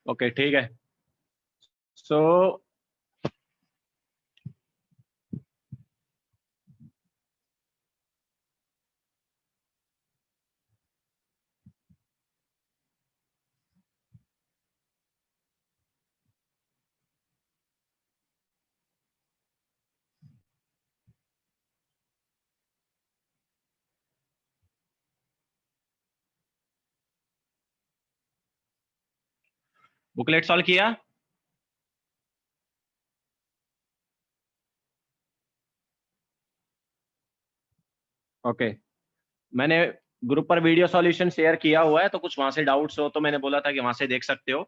Okay ठीक है। सो booklet solve किया? ओके मैंने ग्रुप पर वीडियो सॉल्यूशन शेयर किया हुआ है, तो कुछ वहां से डाउट्स हो तो मैंने बोला था कि वहां से देख सकते हो।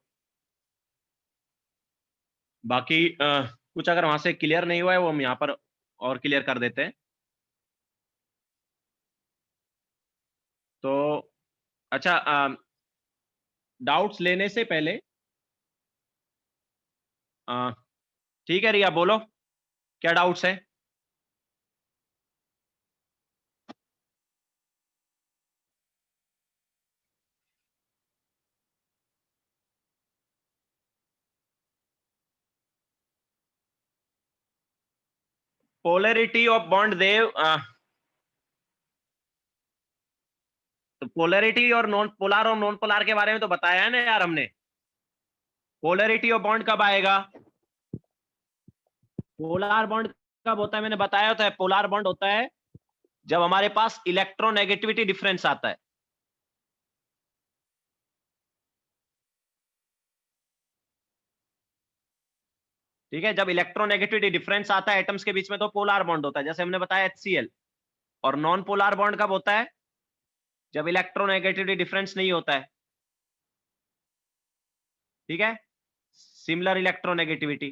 बाकी कुछ अगर वहां से क्लियर नहीं हुआ है वो हम यहाँ पर और क्लियर कर देते हैं। तो अच्छा, डाउट्स लेने से पहले अ, ठीक है रिया, बोलो क्या डाउट्स है। पोलैरिटी ऑफ बॉन्ड देव, तो पोलैरिटी और नॉन पोलार के बारे में तो बताया है ना यार हमने। पोलैरिटी ऑफ बॉन्ड कब आएगा? पोलार बॉन्ड कब होता है मैंने बताया होता है। पोलार बॉन्ड होता है जब हमारे पास इलेक्ट्रोनेगेटिविटी डिफरेंस आता है। ठीक है, जब इलेक्ट्रोनेगेटिविटी डिफरेंस आता है एटम्स के बीच में तो पोलार बॉन्ड होता है, जैसे हमने बताया HCl। और नॉन पोलार बॉन्ड कब होता है? जब इलेक्ट्रोनेगेटिविटी डिफरेंस नहीं होता है। ठीक है, सिमिलर इलेक्ट्रोनेगेटिविटी।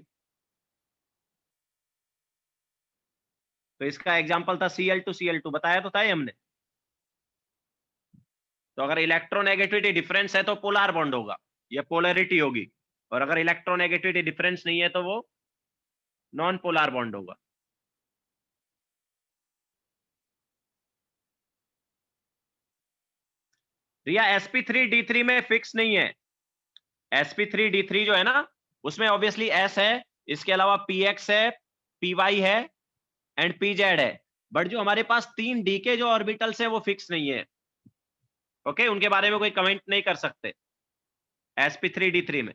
तो इसका एग्जांपल था Cl2Cl2, बताया तो था ही हमने। तो अगर इलेक्ट्रोनेगेटिविटी डिफरेंस है तो पोलार बॉन्ड होगा, ये पोलैरिटी होगी। और अगर इलेक्ट्रोनेगेटिविटी डिफरेंस नहीं है तो वो नॉन पोलार बॉन्ड होगा। रिया sp3d3 में फिक्स नहीं है। sp3d3 जो है ना, उसमें ऑब्वियसली s है, इसके अलावा px है, py है एंड pz है। बट जो हमारे पास 3 d के जो ऑर्बिटल्स है वो फिक्स नहीं है। ओके, उनके बारे में कोई कमेंट नहीं कर सकते sp3d3 में।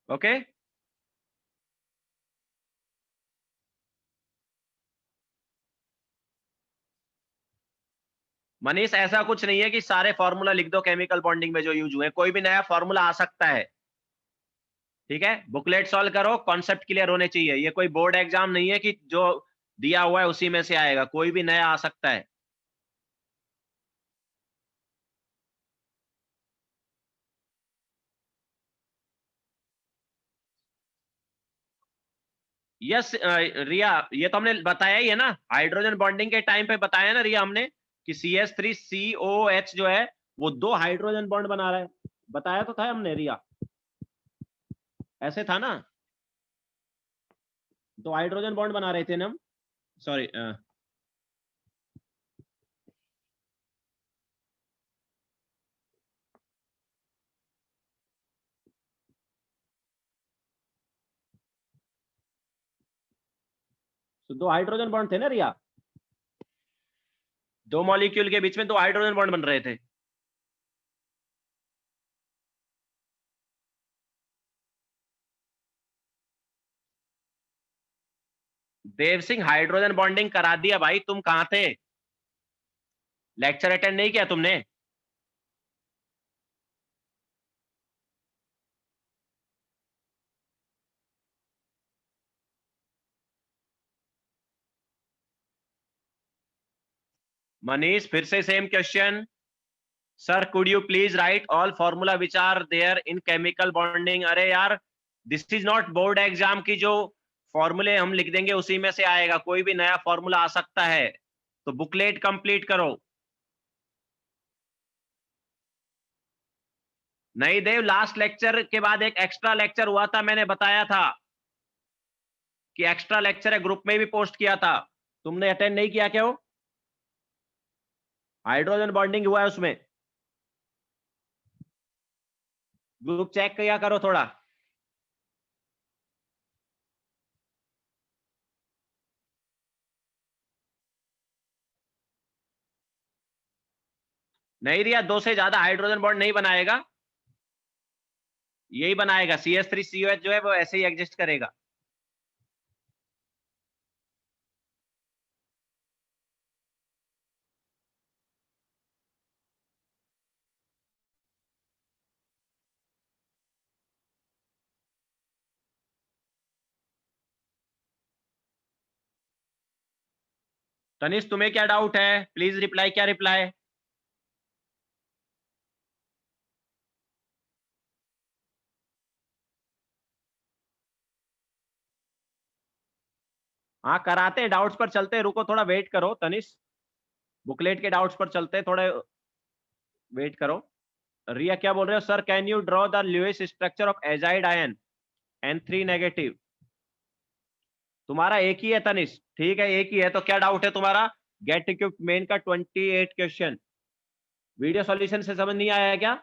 ओके, मनीष ऐसा कुछ नहीं है कि सारे फॉर्मूला लिख दो केमिकल बॉन्डिंग में जो यूज हुए, कोई भी नया फॉर्मूला आ सकता है। ठीक है, बुकलेट सॉल्व करो, कॉन्सेप्ट क्लियर होने चाहिए। ये कोई बोर्ड एग्जाम नहीं है कि जो दिया हुआ है उसी में से आएगा, कोई भी नया आ सकता है। यस रिया, ये तो हमने बताया ही है ना, हाइड्रोजन बॉन्डिंग के टाइम पे बताया ना रिया हमने कि CH3COH जो है वो 2 हाइड्रोजन बॉन्ड बना रहा है। बताया तो था हमने रिया, ऐसे था ना, 2 हाइड्रोजन बॉन्ड बना रहे थे ना हम। सॉरी, तो 2 हाइड्रोजन बॉन्ड थे ना रिया, 2 मॉलिक्यूल के बीच में 2 हाइड्रोजन बॉन्ड बन रहे थे। देव सिंह हाइड्रोजन बॉन्डिंग करा दिया भाई, तुम कहां थे? लेक्चर अटेंड नहीं किया तुमने? मनीष फिर से same question. Sir could you please write all formula which are there in chemical bonding. अरे यार, this is not board exam की जो फॉर्मूले हम लिख देंगे उसी में से आएगा, कोई भी नया फॉर्मूला आ सकता है। तो बुकलेट कंप्लीट करो। नहीं देव, लास्ट लेक्चर के बाद एक एक्स्ट्रा लेक्चर हुआ था, मैंने बताया था कि एक्स्ट्रा लेक्चर है, ग्रुप में भी पोस्ट किया था। तुमने अटेंड नहीं किया क्या? हाइड्रोजन बॉन्डिंग हुआ है उसमें, ग्रुप चेक किया करो थोड़ा। नहीं रिया, दो से ज्यादा हाइड्रोजन बॉन्ड नहीं बनाएगा, यही बनाएगा। CH3COH जो है वो ऐसे ही एग्जिस्ट करेगा। तनिष तुम्हें क्या डाउट है, प्लीज रिप्लाई, क्या रिप्लाई? हाँ कराते हैं, डाउट्स पर चलते हैं, रुको थोड़ा वेट करो तनिष, बुकलेट के डाउट्स पर चलते हैं, थोड़े वेट करो। रिया क्या बोल रहे हो sir, can you draw the Lewis structure of azide ion N3 negative? तुम्हारा एक ही है तनिष, ठीक है एक ही है, तो क्या डाउट है तुम्हारा? गेट इक्विप्ड मेन का 28 क्वेश्चन, वीडियो सॉल्यूशन से समझ नहीं आया क्या?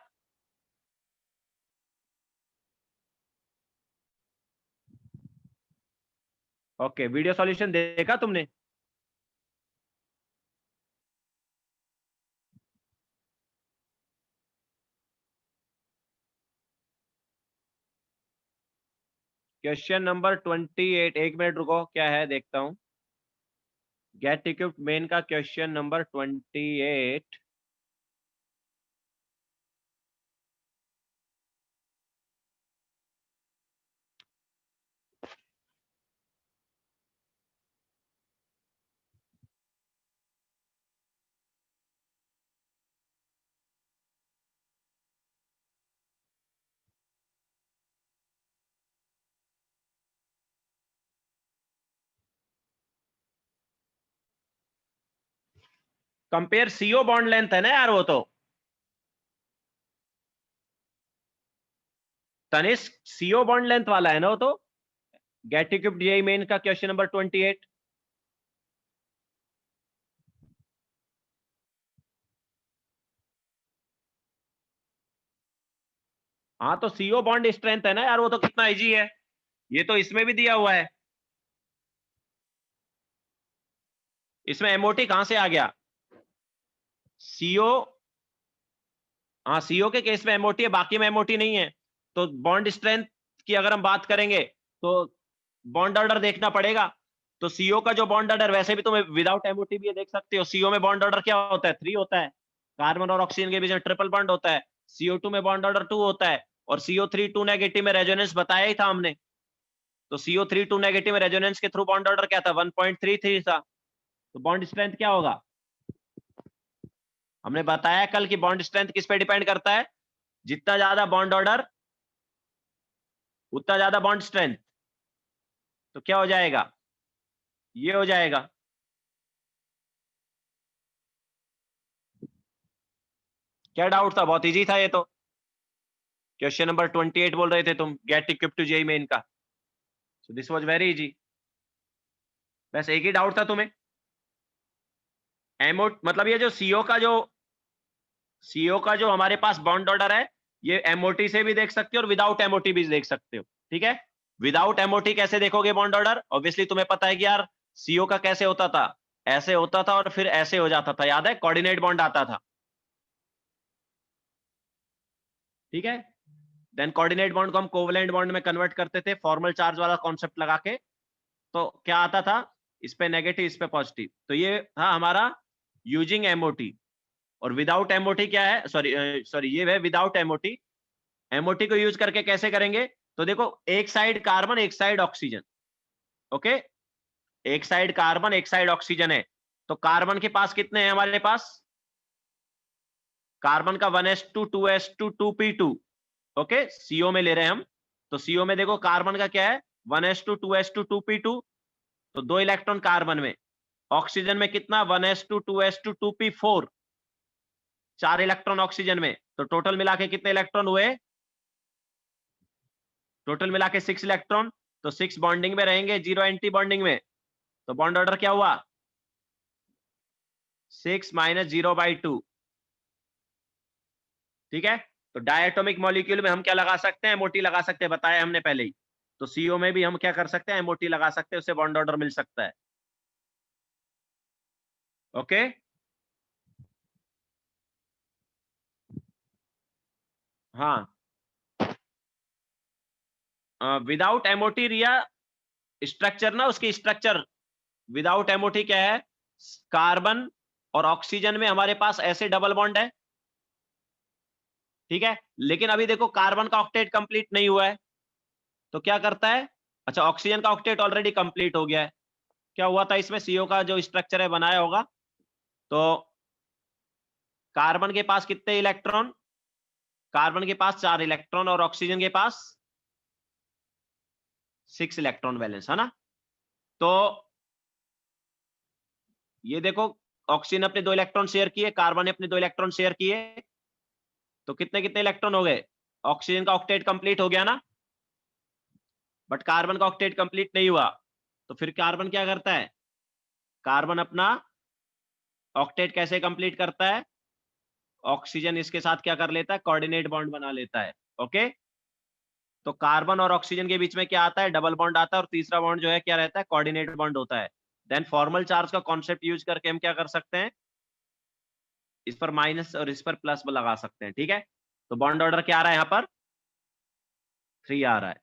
ओके, वीडियो सॉल्यूशन देखा तुमने? क्वेश्चन नंबर 28, एक मिनट रुको, क्या है देखता हूं। गेट इक्विप्ड मेन का question number 28। Compare CO bond length है ना यार वो तो। तनिष्क सीओ बॉन्ड लेंथ वाला है ना वो तो। गेट इक्विप्ड जेई मेन का क्वेश्चन नंबर 28। हाँ तो सीओ बॉन्ड स्ट्रेंथ है ना यार वो तो, कितना इजी है, ये तो इसमें भी दिया हुआ है। इसमें एमओटी कहां से आ गया? सीओ, हाँ सीओ के केस में एमओटी है, बाकी में एमओटी नहीं है। तो बॉन्ड स्ट्रेंथ की अगर हम बात करेंगे तो बॉन्ड ऑर्डर देखना पड़ेगा। तो सीओ का जो बॉन्ड ऑर्डर, वैसे भी तुम्हें विदाउट एमओटी भी ये देख सकते हो, सीओ में बॉन्ड ऑर्डर क्या होता है, 3 होता है। कार्बन और ऑक्सीजन के बीच में ट्रिपल बॉन्ड होता है। CO2 में बॉन्ड ऑर्डर 2 होता है। और CO3 2 नेगेटिव में रेजोनेंस बताया ही था हमने। तो CO3 2 नेगेटिव में रेजोनेंस के थ्रू बॉन्ड ऑर्डर क्या था, 1.33 था। तो बॉन्ड स्ट्रेंथ क्या होगा? हमने बताया कल की बॉन्ड स्ट्रेंथ किस पे डिपेंड करता है, जितना ज्यादा बॉन्ड ऑर्डर उतना ज्यादा बॉन्ड स्ट्रेंथ। तो क्या हो जाएगा, ये हो जाएगा। क्या डाउट था, बहुत इजी था ये तो। क्वेश्चन नंबर 28 बोल रहे थे तुम, get equip to JEE Main का। So this was very easy. बस एक ही डाउट था तुम्हें, एमओ मतलब ये जो सीओ का जो हमारे पास बॉन्ड ऑर्डर है, ये एमओटी से भी देख सकते हो और विदाउट एमओटी भी देख सकते हो, ठीक है। विदाउट एमओटी कैसे देखोगे बॉन्ड ऑर्डर? ऑब्वियसली तुम्हें पता है कि यार सीओ का कैसे होता था, ऐसे होता था और फिर ऐसे हो जाता था, याद है, कोऑर्डिनेट बॉन्ड आता था, ठीक है। देन कोऑर्डिनेट बॉन्ड को हम कोवलेंट बॉन्ड में कन्वर्ट करते थे, फॉर्मल चार्ज वाला कॉन्सेप्ट लगा के। तो क्या आता था, इस पे नेगेटिव इस पे पॉजिटिव, तो ये था हमारा यूजिंग एमओटी। और विदाउट एमओटी क्या है, सॉरी सॉरी ये है विदाउट एमओटी। एमओटी को यूज करके कैसे करेंगे? तो देखो, एक साइड कार्बन एक साइड ऑक्सीजन, ओके, एक साइड कार्बन एक साइड ऑक्सीजन है। तो कार्बन के पास कितने हैं हमारे पास? कार्बन का 1s2 2s2 2p2, okay, CO में ले रहे हैं हम। तो सीओ में देखो कार्बन का क्या है, 1s2 2s2 2p2, तो 2 इलेक्ट्रॉन कार्बन में। ऑक्सीजन में कितना, 1s2 2s2 2p4, 4 electron oxygen में। तो टोटल मिला के कितने इलेक्ट्रॉन हुए? टोटल मिला के 6 इलेक्ट्रॉन। तो 6 बॉन्डिंग में रहेंगे, 0 एंटी बॉन्डिंग में। तो बॉन्ड ऑर्डर क्या हुआ? 6 माइनस 0/2। ठीक है, तो डायटोमिक मॉलिक्यूल में हम क्या लगा सकते हैं, MOT लगा सकते हैं, बताया हमने पहले ही। तो CO में भी हम क्या कर सकते हैं, MOT लगा सकते हैं, उससे बॉन्ड ऑर्डर मिल सकता है। ओके, हाँ, विदाउट MOT रिया स्ट्रक्चर ना, उसकी स्ट्रक्चर विदाउट MOT क्या है, कार्बन और ऑक्सीजन में हमारे पास ऐसे डबल बॉन्ड है। ठीक है, लेकिन अभी देखो कार्बन का ऑक्टेट कंप्लीट नहीं हुआ है, तो क्या करता है, अच्छा ऑक्सीजन का ऑक्टेट ऑलरेडी कंप्लीट हो गया है। क्या हुआ था इसमें, CO का जो स्ट्रक्चर है बनाया होगा, तो कार्बन के पास कितने इलेक्ट्रॉन, कार्बन के पास 4 इलेक्ट्रॉन और ऑक्सीजन के पास 6 इलेक्ट्रॉन बैलेंस है ना। तो ये देखो, ऑक्सीजन अपने 2 इलेक्ट्रॉन शेयर किए, कार्बन ने अपने 2 इलेक्ट्रॉन शेयर किए, तो कितने कितने इलेक्ट्रॉन हो गए, ऑक्सीजन का ऑक्टेट कंप्लीट हो गया ना, बट कार्बन का ऑक्टेट कंप्लीट नहीं हुआ। तो फिर कार्बन क्या करता है, कार्बन अपना ऑक्टेट कैसे कंप्लीट करता है, ऑक्सीजन इसके साथ क्या कर लेता है, कोऑर्डिनेट बॉन्ड बना लेता है। ओके, तो कार्बन और ऑक्सीजन के बीच में क्या आता है, डबल बॉन्ड आता है, और तीसरा बॉन्ड जो है क्या रहता है, कोऑर्डिनेट बॉन्ड होता है। देन फॉर्मल चार्ज का कॉन्सेप्ट यूज करके हम क्या कर सकते हैं, इस पर माइनस और इस पर प्लस लगा सकते हैं। ठीक है, तो बॉन्ड ऑर्डर क्या आ रहा है, यहाँ पर 3 आ रहा है।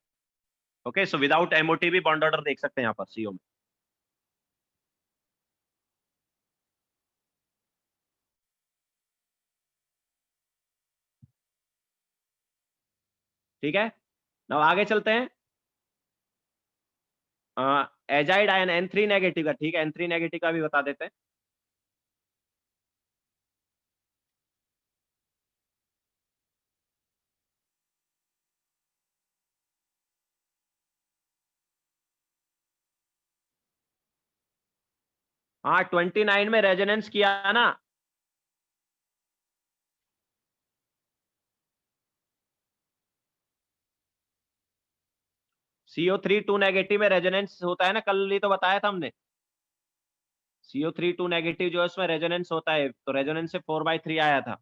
ओके, सो विदाउट MOT भी बॉन्ड ऑर्डर देख सकते हैं यहाँ पर CO में। ठीक है, now आगे चलते हैं। एजाइड आयन N3 नेगेटिव का, ठीक है, N3 नेगेटिव का भी बता देते हैं। हाँ, 29 में रेजोनेंस किया ना, CO3 2 नेगेटिव में रेजोनेंस होता है ना, कल ही तो बताया था हमने, CO3 2 नेगेटिव जो है उसमें रेजोनेंस होता है, तो रेजोनेंस से 4/3 आया था।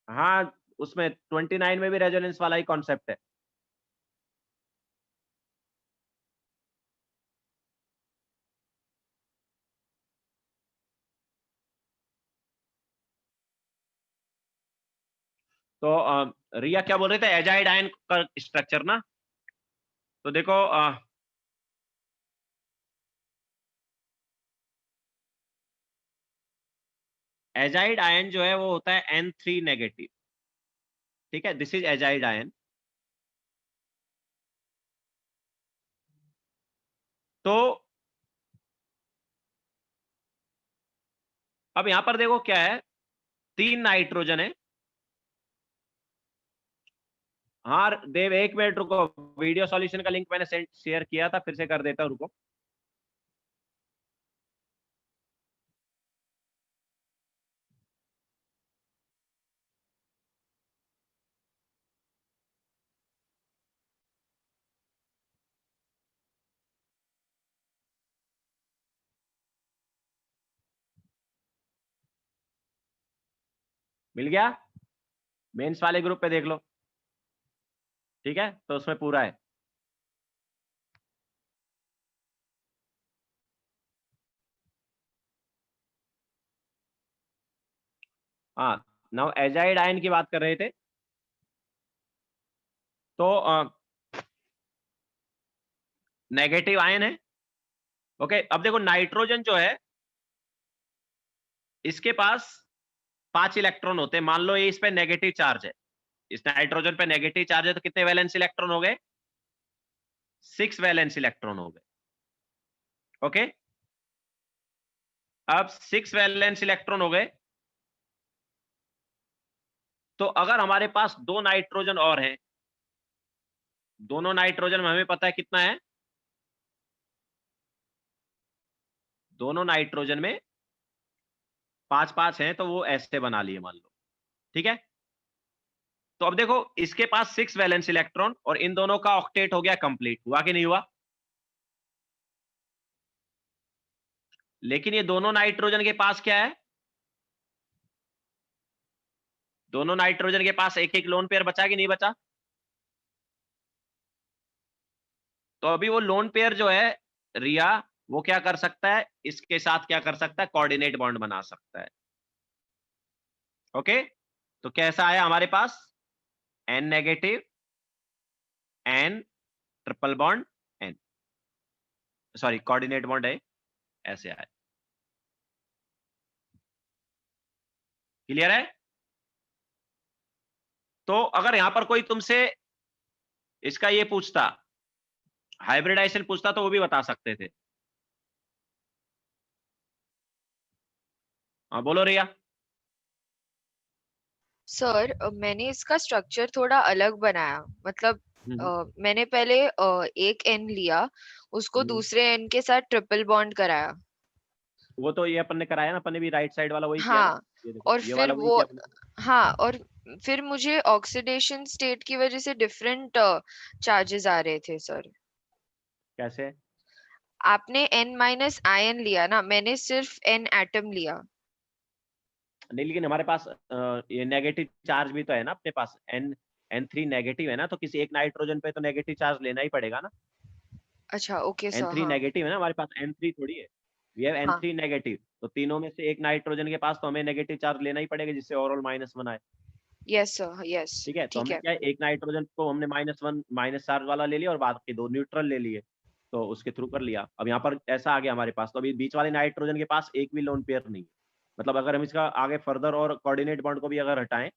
हाँ, उसमें 29 में भी रेजोनेंस वाला ही कॉन्सेप्ट है। तो रिया क्या बोल रहे थे, एजाइड आयन का स्ट्रक्चर ना, तो देखो एजाइड आयन जो है वो होता है N3 नेगेटिव। ठीक है, दिस इज एजाइड आयन। तो अब यहां पर देखो क्या है, 3 नाइट्रोजन है। हाँ देव, 1 मिनट रुको, वीडियो सॉल्यूशन का लिंक मैंने शेयर किया था, फिर से कर देता हूं, रुको। मिल गया, मेंस वाले ग्रुप पे देख लो। ठीक है, तो उसमें पूरा है। हाँ, नाउ एजाइड आयन की बात कर रहे थे, तो नेगेटिव आयन है। ओके, अब देखो नाइट्रोजन जो है, इसके पास 5 इलेक्ट्रॉन होते हैं, मान लो ये इस पे नेगेटिव चार्ज है, इस नाइट्रोजन पे नेगेटिव चार्ज है, तो कितने वैलेंस इलेक्ट्रॉन हो गए, 6 वैलेंस इलेक्ट्रॉन हो गए। ओके, अब 6 वैलेंस इलेक्ट्रॉन हो गए, तो अगर हमारे पास 2 नाइट्रोजन और हैं, दोनों नाइट्रोजन में हमें पता है कितना है, दोनों नाइट्रोजन में 5 हैं तो वो ऐसे बना लिए मान लो, ठीक है। तो अब देखो इसके पास 6 वैलेंस इलेक्ट्रॉन और इन दोनों का ऑक्टेट हो गया कंप्लीट, हुआ कि नहीं हुआ? लेकिन ये दोनों नाइट्रोजन के पास क्या है? दोनों नाइट्रोजन के पास एक एक लोन पेयर बचा कि नहीं बचा? तो अभी वो लोन पेयर जो है रिया, वो क्या कर सकता है, इसके साथ क्या कर सकता है, कोऑर्डिनेट बॉन्ड बना सकता है। ओके, तो कैसा आया हमारे पास, N negative, N triple bond, N, sorry coordinate bond है, ऐसे आया। क्लियर है? तो अगर यहां पर कोई तुमसे इसका ये पूछता, हाइब्रिडाइजेशन पूछता, तो वो भी बता सकते थे। हाँ बोलो रिया। सर मैंने इसका स्ट्रक्चर थोड़ा अलग बनाया, मतलब हम्म, मैंने पहले एक एन लिया, उसको दूसरे एन के साथ ट्रिपल बॉन्ड कराया। वो तो ये अपन ने कराया ना, अपन ने भी राइट साइड वाला वही किया ना। हाँ, ये देखो और ये फिर वाला वही वो, किया अपन ने। हाँ, और फिर मुझे ऑक्सीडेशन स्टेट की वजह से डिफरेंट चार्जेस आ रहे थे सर। कैसे? आपने n माइनस आयन लिया ना, मैंने सिर्फ n एटम लिया। नहीं लेकिन हमारे पास ये नेगेटिव चार्ज भी तो है ना अपने पास, N3 नेगेटिव है ना, तो किसी एक नाइट्रोजन पे तो नेगेटिव चार्ज लेना ही पड़ेगा ना। अच्छा, ओके सर, N3 हाँ। नेगेटिव है ना हमारे पास, N3 थोड़ी है। वी हैव हाँ, N3 नेगेटिव, तो तीनों में से एक नाइट्रोजन के पास तो हमें नेगेटिव चार्ज लेना ही पड़ेगा, जिससे ओवरऑल माइनस बनाए। Yes sir, yes. ठीक है, तो ठीक हमने है। क्या है, एक नाइट्रोजन को हमने -1 माइनस चार्ज वाला ले लिया और बाकी दो न्यूट्रल ले लिए, तो उसके थ्रू कर लिया। अब यहाँ पर ऐसा आ गया हमारे पास, तो अभी बीच वाले नाइट्रोजन के पास एक भी लोन पेयर नहीं है। मतलब अगर हम इसका आगे फर्दर और कोऑर्डिनेट बॉन्ड को भी अगर हटाएं,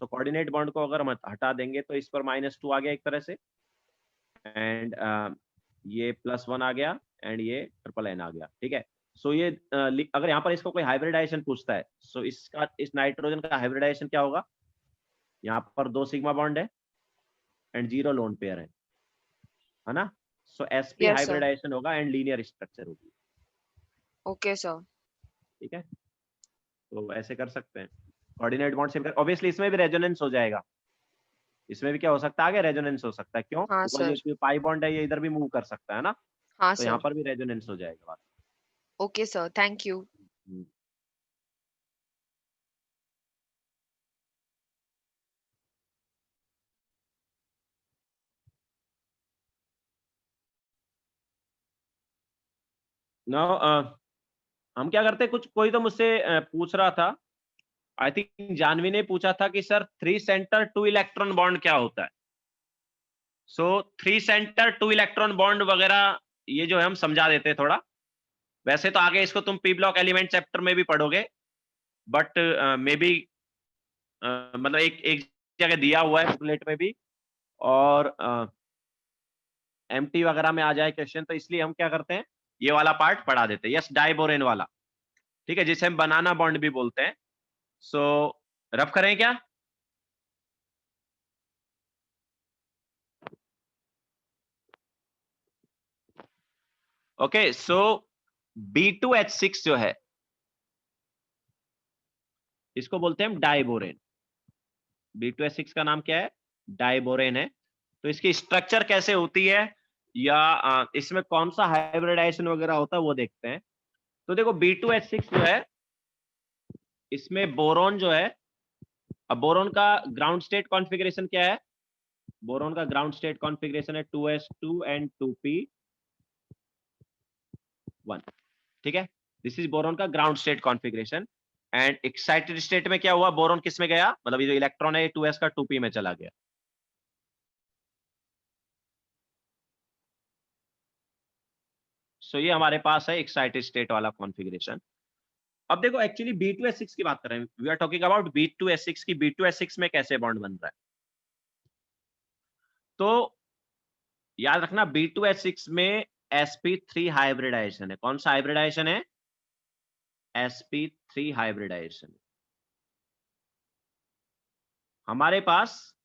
तो कोऑर्डिनेट बॉन्ड को अगर हम हटा देंगे तो इस पर -2 आ गया एक तरह से, एंड ये +1 आ गया, एंड ये ट्रिपल एन आ गया। ठीक है, सो ये अगर यहाँ पर इसको कोई हाइब्रिडाइजेशन पूछता है, सो इसका इस नाइट्रोजन का हाइब्रिडाइजेशन क्या होगा, यहाँ पर 2 सिग्मा बॉन्ड है एंड 0 लोन पेयर है ना। सो sp यस सर। हाइब्रिडाइजेशन होगा एंड लीनियर स्ट्रक्चर होगी। Okay sir. ठीक है, तो ऐसे कर सकते हैं कोऑर्डिनेट बॉन्ड से। ऑब्वियसली इसमें भी रेजोनेंस हो जाएगा, इसमें भी क्या हो सकता है, आगे रेजोनेंस हो सकता है। क्यों? हाँ बिकॉज सर। ये पाई बॉन्ड है, ये इधर भी मूव कर सकता है ना, हाँ तो यहाँ सर। पर भी रेजोनेंस हो जाएगा बात। Okay sir, thank you. Now हम क्या करते हैं, कुछ कोई तो मुझसे पूछ रहा था, आई थिंक जानवी ने पूछा था कि सर 3 सेंटर 2 इलेक्ट्रॉन बॉन्ड क्या होता है। सो 3 सेंटर 2 इलेक्ट्रॉन बॉन्ड वगैरह ये जो है हम समझा देते हैं थोड़ा। वैसे तो आगे इसको तुम पी ब्लॉक एलिमेंट चैप्टर में भी पढ़ोगे, बट मे बी मतलब एक एक जगह दिया हुआ है बुकलेट में भी, और एमटी वगैरह में आ जाए क्वेश्चन, तो इसलिए हम क्या करते हैं, ये वाला पार्ट पढ़ा देते हैं। यस, डाइबोरेन वाला, ठीक है, जिसे हम बनाना बॉन्ड भी बोलते हैं। सो रफ करें क्या? ओके, सो B2H6 जो है, इसको बोलते हैं हम डाइबोरेन। B2H6 का नाम क्या है? डाइबोरेन है। तो इसकी स्ट्रक्चर कैसे होती है, या इसमें कौन सा हाइब्रिडाइजेशन वगैरह होता है वो देखते हैं। तो देखो B2H6 जो है, इसमें बोरोन जो है, अब बोरोन का ग्राउंड स्टेट कॉन्फ़िगरेशन क्या है? बोरोन का ग्राउंड स्टेट कॉन्फ़िगरेशन है 2s2 एंड 2p1। ठीक है, दिस इज बोरोन का ground state configuration. And excited state में क्या हुआ, बोरोन किस में गया, मतलब ये जो इलेक्ट्रॉन है 2s का 2p में चला गया। सो ये हमारे पास है एक्साइटेड स्टेट वाला कॉन्फ़िगरेशन। अब देखो एक्चुअली B2H6 की बात कर रहे हैं, we are talking about B2H6 की, B2H6 में कैसे बॉन्ड बन रहा है। तो याद रखना B2H6 में sp3 हाइब्रिडाइजेशन है। कौन सा हाइब्रिडाइजेशन है? sp3 hybridisation. हमारे पास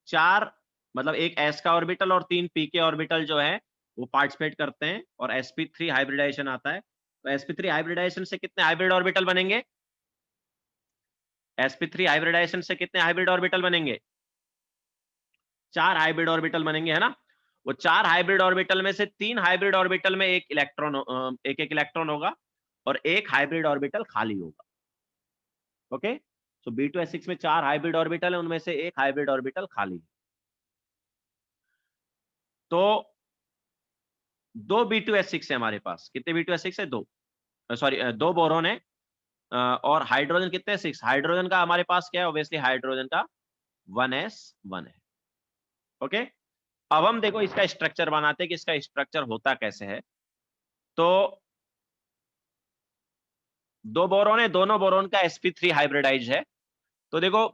4, मतलब एक s का ऑर्बिटल और 3 p के ऑर्बिटल जो है वो पार्टिसिपेट करते हैं और sp3 हाइब्रिडाइजेशन आता है। तो sp3 हाइब्रिडाइजेशन से कितने हाइब्रिड ऑर्बिटल बनेंगे? sp3 हाइब्रिडाइजेशन से कितने हाइब्रिड ऑर्बिटल बनेंगे? 4 हाइब्रिड ऑर्बिटल बनेंगे, है ना? वो 4 हाइब्रिड ऑर्बिटल में से 3 हाइब्रिड ऑर्बिटल में एक एक इलेक्ट्रॉन होगा और एक हाइब्रिड ऑर्बिटल खाली होगा। ओके, सो B2S6 में 4 हाइब्रिड ऑर्बिटल है, उनमें से एक हाइब्रिड ऑर्बिटल खाली है। तो 2 B2S6 है हमारे पास। कितने B2S6 है? 2, सॉरी 2 बोरॉन है। और हाइड्रोजन कितने? 6। हाइड्रोजन का हमारे पास क्या है? ऑब्वियसली हाइड्रोजन का 1s1 है। ओके, अब हम देखो इसका स्ट्रक्चर बनाते हैं कि इसका स्ट्रक्चर होता कैसे है। तो 2 बोरॉन है, दोनों बोरॉन का sp3 हाइब्रिडाइज है। तो देखो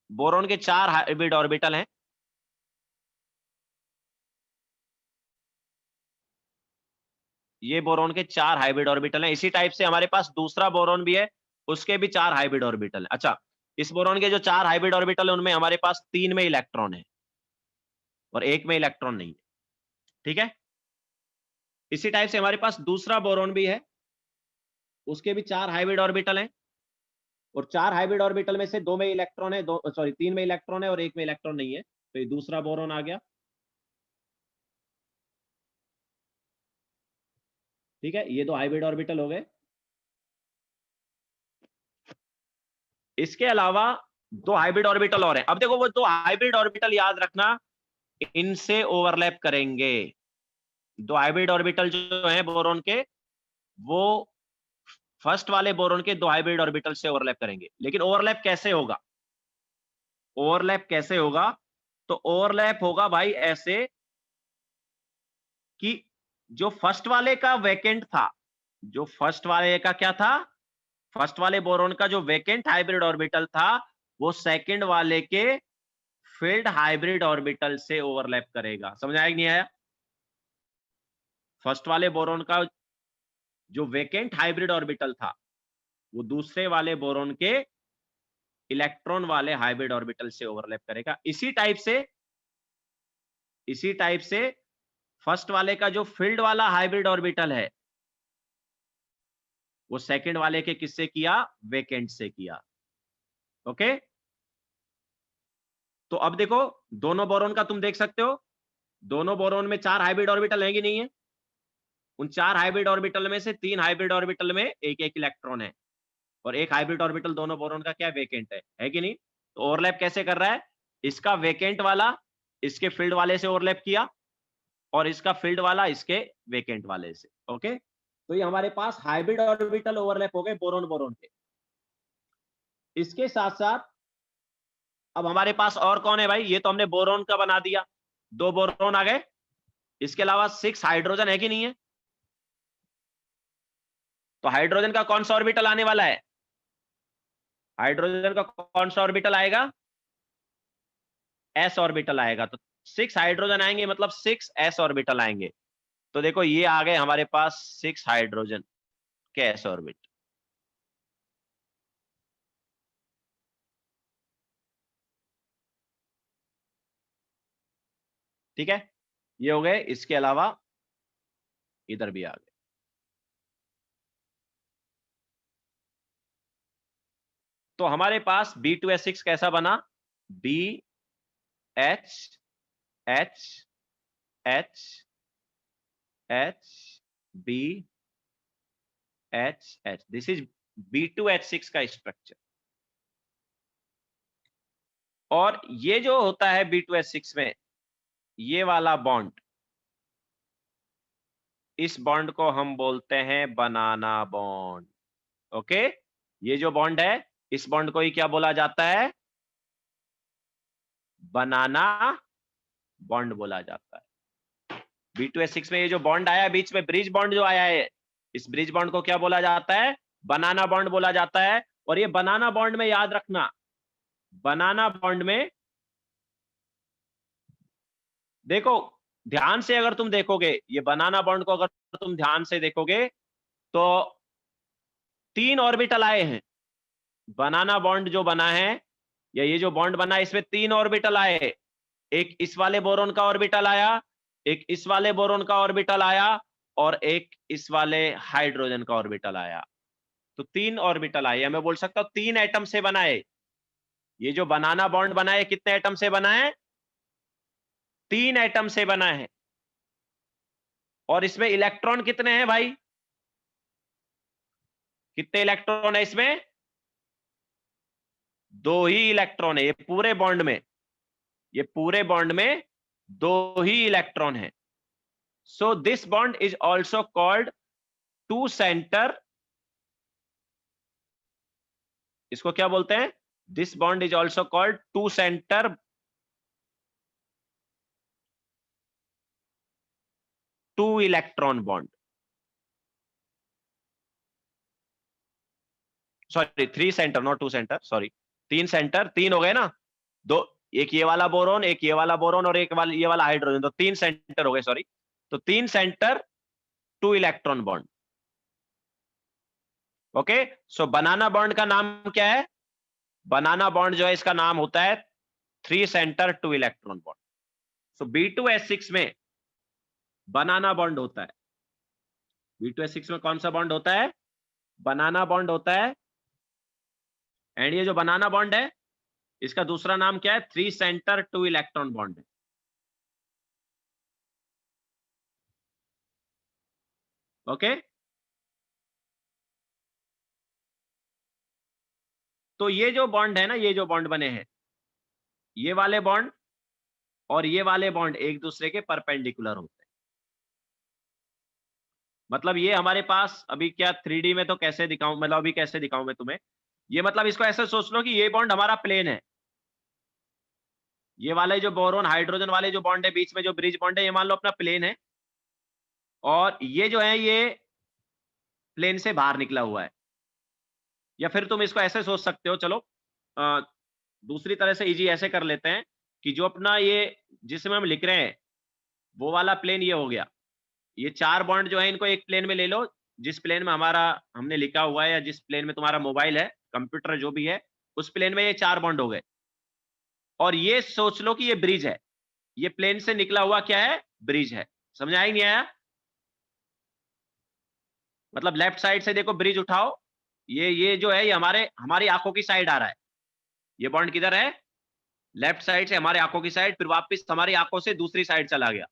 बोरॉन के 4 हाइब्रिड ऑर्बिटल हैं। ये बोरॉन के 4 हाइब्रिड ऑर्बिटल हैं। इसी टाइप से हमारे पास दूसरा बोरॉन भी है, उसके भी 4 हाइब्रिड ऑर्बिटल है। अच्छा, इस बोरॉन के जो 4 हाइब्रिड ऑर्बिटल है उनमें हमारे पास 3 में इलेक्ट्रॉन है और 1 में इलेक्ट्रॉन नहीं है। ठीक है, इसी टाइप से हमारे पास दूसरा बोरॉन भी है, उसके भी 4 हाइब्रिड ऑर्बिटल हैं और 4 हाइब्रिड ऑर्बिटल में से 2 में इलेक्ट्रॉन है, 3 में इलेक्ट्रॉन है और 1 में इलेक्ट्रॉन नहीं है। तो ये दूसरा बोरॉन आ गया। ठीक है, ये 2 हाइब्रिड ऑर्बिटल हो गए। इसके अलावा 2 हाइब्रिड ऑर्बिटल और हैं। अब देखो वो 2 हाइब्रिड ऑर्बिटल याद रखना, इनसे ओवरलैप करेंगे। 2 हाइब्रिड ऑर्बिटल जो हैं बोरॉन के, वो फर्स्ट वाले बोरॉन के 2 हाइब्रिड ऑर्बिटल से ओवरलैप करेंगे। लेकिन ओवरलैप कैसे होगा? ओवरलैप कैसे होगा? तो ओवरलैप होगा भाई ऐसे कि जो फर्स्ट वाले का वैकेंट था, जो फर्स्ट वाले का क्या था, फर्स्ट वाले बोरॉन का जो वैकेंट हाइब्रिड ऑर्बिटल था, वो सेकंड वाले के फील्ड हाइब्रिड ऑर्बिटल से ओवरलैप करेगा। समझ आया कि नहीं आया? फर्स्ट वाले बोरॉन का जो वैकेंट हाइब्रिड ऑर्बिटल था, वो दूसरे वाले बोरॉन के इलेक्ट्रॉन वाले हाइब्रिड ऑर्बिटल से ओवरलैप करेगा। इसी टाइप से फर्स्ट वाले का जो फील्ड वाला हाइब्रिड ऑर्बिटल है, वो सेकंड वाले के किससे किया? वैकेंट से किया। ओके, तो अब देखो दोनों बोरॉन का तुम देख सकते हो, दोनों बोरॉन में 4 हाइब्रिड ऑर्बिटल है कि नहीं है? उन 4 हाइब्रिड ऑर्बिटल में से 3 हाइब्रिड ऑर्बिटल में एक एक इलेक्ट्रॉन है और एक हाइब्रिड ऑर्बिटल दोनों बोरॉन का क्या वैकेंट है कि नहीं? तो ओवरलैप कैसे कर रहा है? इसका वैकेंट वाला इसके फील्ड वाले से ओवरलैप किया और इसका फील्ड वाला इसके वैकेंट वाले से। ओके, तो ये हमारे पास हाइब्रिड ऑर्बिटल ओवरलैप हो गए बोरॉन बोरॉन के। इसके साथ साथ अब हमारे पास और कौन है भाई? ये तो हमने बोरॉन का बना दिया, 2 बोरॉन आ गए। इसके अलावा 6 हाइड्रोजन है कि नहीं है? तो हाइड्रोजन का कौन सा ऑर्बिटल आने वाला है? हाइड्रोजन का कौन सा ऑर्बिटल आएगा? एस ऑर्बिटल आएगा। तो 6 हाइड्रोजन आएंगे, मतलब 6 एस ऑर्बिटल आएंगे। तो देखो ये आ गए हमारे पास 6 हाइड्रोजन के एस ऑर्बिट। ठीक है, ये हो गए। इसके अलावा इधर भी आ गए। तो हमारे पास B2S6 कैसा बना? B H H H H B H H। This is B2H6 का स्ट्रक्चर। और ये जो होता है B2H6 में, ये वाला बॉन्ड, इस बॉन्ड को हम बोलते हैं बनाना बॉन्ड। ओके, ये जो बॉन्ड है, इस बॉन्ड को ही क्या बोला जाता है? बनाना बॉन्ड बोला जाता है। B2H6 में ये जो बॉन्ड आया बीच में, ब्रिज बॉन्ड जो आया है, इस ब्रिज बॉन्ड को क्या बोला जाता है? बनाना बॉन्ड बोला जाता है। और ये बनाना बॉन्ड में याद रखना, बनाना बॉन्ड में देखो ध्यान से, अगर तुम देखोगे ये बनाना बॉन्ड को, अगर तुम ध्यान से देखोगे तो 3 ऑर्बिटल आए हैं। बनाना बॉन्ड जो बना है, या ये जो बॉन्ड बना है, इसमें 3 ऑर्बिटल आए। एक इस वाले बोरॉन का ऑर्बिटल आया, एक इस वाले बोरॉन का ऑर्बिटल आया और एक इस वाले हाइड्रोजन का ऑर्बिटल आया। तो 3 ऑर्बिटल आए, मैं बोल सकता हूं 3 एटम से बना है। ये जो बनाना बॉन्ड बना है कितने एटम से बना है? 3 एटम से बना है। और इसमें इलेक्ट्रॉन कितने हैं भाई? कितने इलेक्ट्रॉन है इसमें? 2 ही इलेक्ट्रॉन है ये पूरे बॉन्ड में। ये पूरे बॉन्ड में 2 ही इलेक्ट्रॉन है। So this bond is also called two centre. इसको क्या बोलते हैं? This bond is also called two centre, two electron bond. Sorry 3 centre, not 2 centre, sorry 3 centre, 3 हो गए ना। दो, एक ये वाला बोरोन, एक ये वाला बोरोन और एक वाला ये वाला हाइड्रोजन, तो 3 सेंटर हो गए, सॉरी। तो 3 सेंटर, 2 इलेक्ट्रॉन बॉन्ड। ओके, सो बनाना बॉन्ड का नाम क्या है? बनाना बॉन्ड जो है इसका नाम होता है 3 सेंटर 2 इलेक्ट्रॉन बॉन्ड। सो B2S6 में बनाना बॉन्ड होता है। B2S6 में कौन सा बॉन्ड होता है? बनाना बॉन्ड होता है। एंड ये जो बनाना बॉन्ड है इसका दूसरा नाम क्या है? 3 सेंटर 2 इलेक्ट्रॉन बॉन्ड है। ओके, तो ये जो बॉन्ड है ना, ये जो बॉन्ड बने हैं, ये वाले बॉन्ड और ये वाले बॉन्ड एक दूसरे के परपेंडिकुलर होते हैं। मतलब ये हमारे पास अभी क्या 3D में तो कैसे दिखाऊं, मतलब अभी कैसे दिखाऊं मैं तुम्हें? ये मतलब इसको ऐसे सोच लो कि ये बॉन्ड हमारा प्लेन है। ये वाले जो बोरोन हाइड्रोजन वाले जो बॉन्ड है बीच में, जो ब्रिज बॉन्ड है, ये मान लो अपना प्लेन है। और ये जो है ये प्लेन से बाहर निकला हुआ है। या फिर तुम इसको ऐसे सोच सकते हो, चलो दूसरी तरह से इजी ऐसे कर लेते हैं कि जो अपना ये जिसमें हम लिख रहे हैं वो वाला प्लेन ये हो गया। ये 4 बॉन्ड जो है इनको एक प्लेन में ले लो, जिस प्लेन में हमारा हमने लिखा हुआ है या जिस प्लेन में तुम्हारा मोबाइल है, कंप्यूटर जो भी है, उस प्लेन में ये 4 बॉन्ड हो गए। और ये सोच लो कि ये ब्रिज है। ये प्लेन से निकला हुआ क्या है? ब्रिज है। समझ आई नहीं आया? मतलब लेफ्ट साइड से देखो ब्रिज उठाओ, ये जो है ये हमारी आंखों की साइड आ रहा है। ये बॉन्ड किधर है? लेफ्ट साइड से हमारी आंखों की साइड, फिर वापस हमारी आंखों से दूसरी साइड चला गया।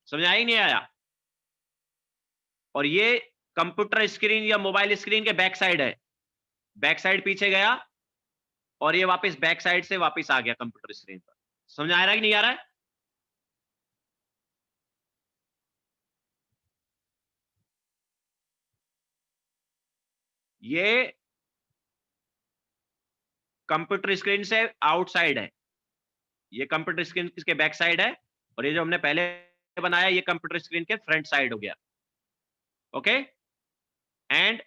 समझ आई नहीं आया? और ये कंप्यूटर स्क्रीन या मोबाइल स्क्रीन के बैक साइड है। बैक साइड पीछे गया और ये वापस बैक साइड से वापस आ गया कंप्यूटर स्क्रीन पर। समझ आ रहा है कि नहीं आ रहा है? ये कंप्यूटर स्क्रीन से आउटसाइड है, ये कंप्यूटर स्क्रीन के बैक साइड है। और ये जो हमने पहले बनाया ये कंप्यूटर स्क्रीन के फ्रंट साइड हो गया। ओके, एंड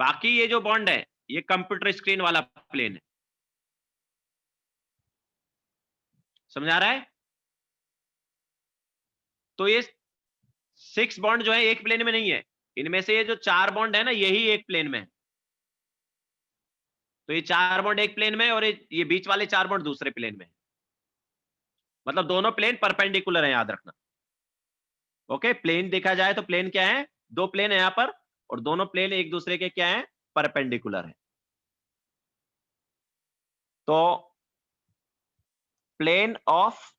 बाकी ये जो बॉन्ड है ये कंप्यूटर स्क्रीन वाला प्लेन है। समझ आ रहा है? तो ये 6 बॉन्ड जो है एक प्लेन में नहीं है, इनमें से ये जो 4 बॉन्ड है ना यही एक प्लेन में है। तो ये 4 बॉन्ड एक प्लेन में है और ये बीच वाले 4 बॉन्ड दूसरे प्लेन में है। मतलब दोनों प्लेन परपेंडिकुलर है, याद रखना। ओके, प्लेन देखा जाए तो प्लेन क्या है? 2 प्लेन है यहाँ पर, और दोनों प्लेन एक दूसरे के क्या है? परपेंडिकुलर है। तो plane of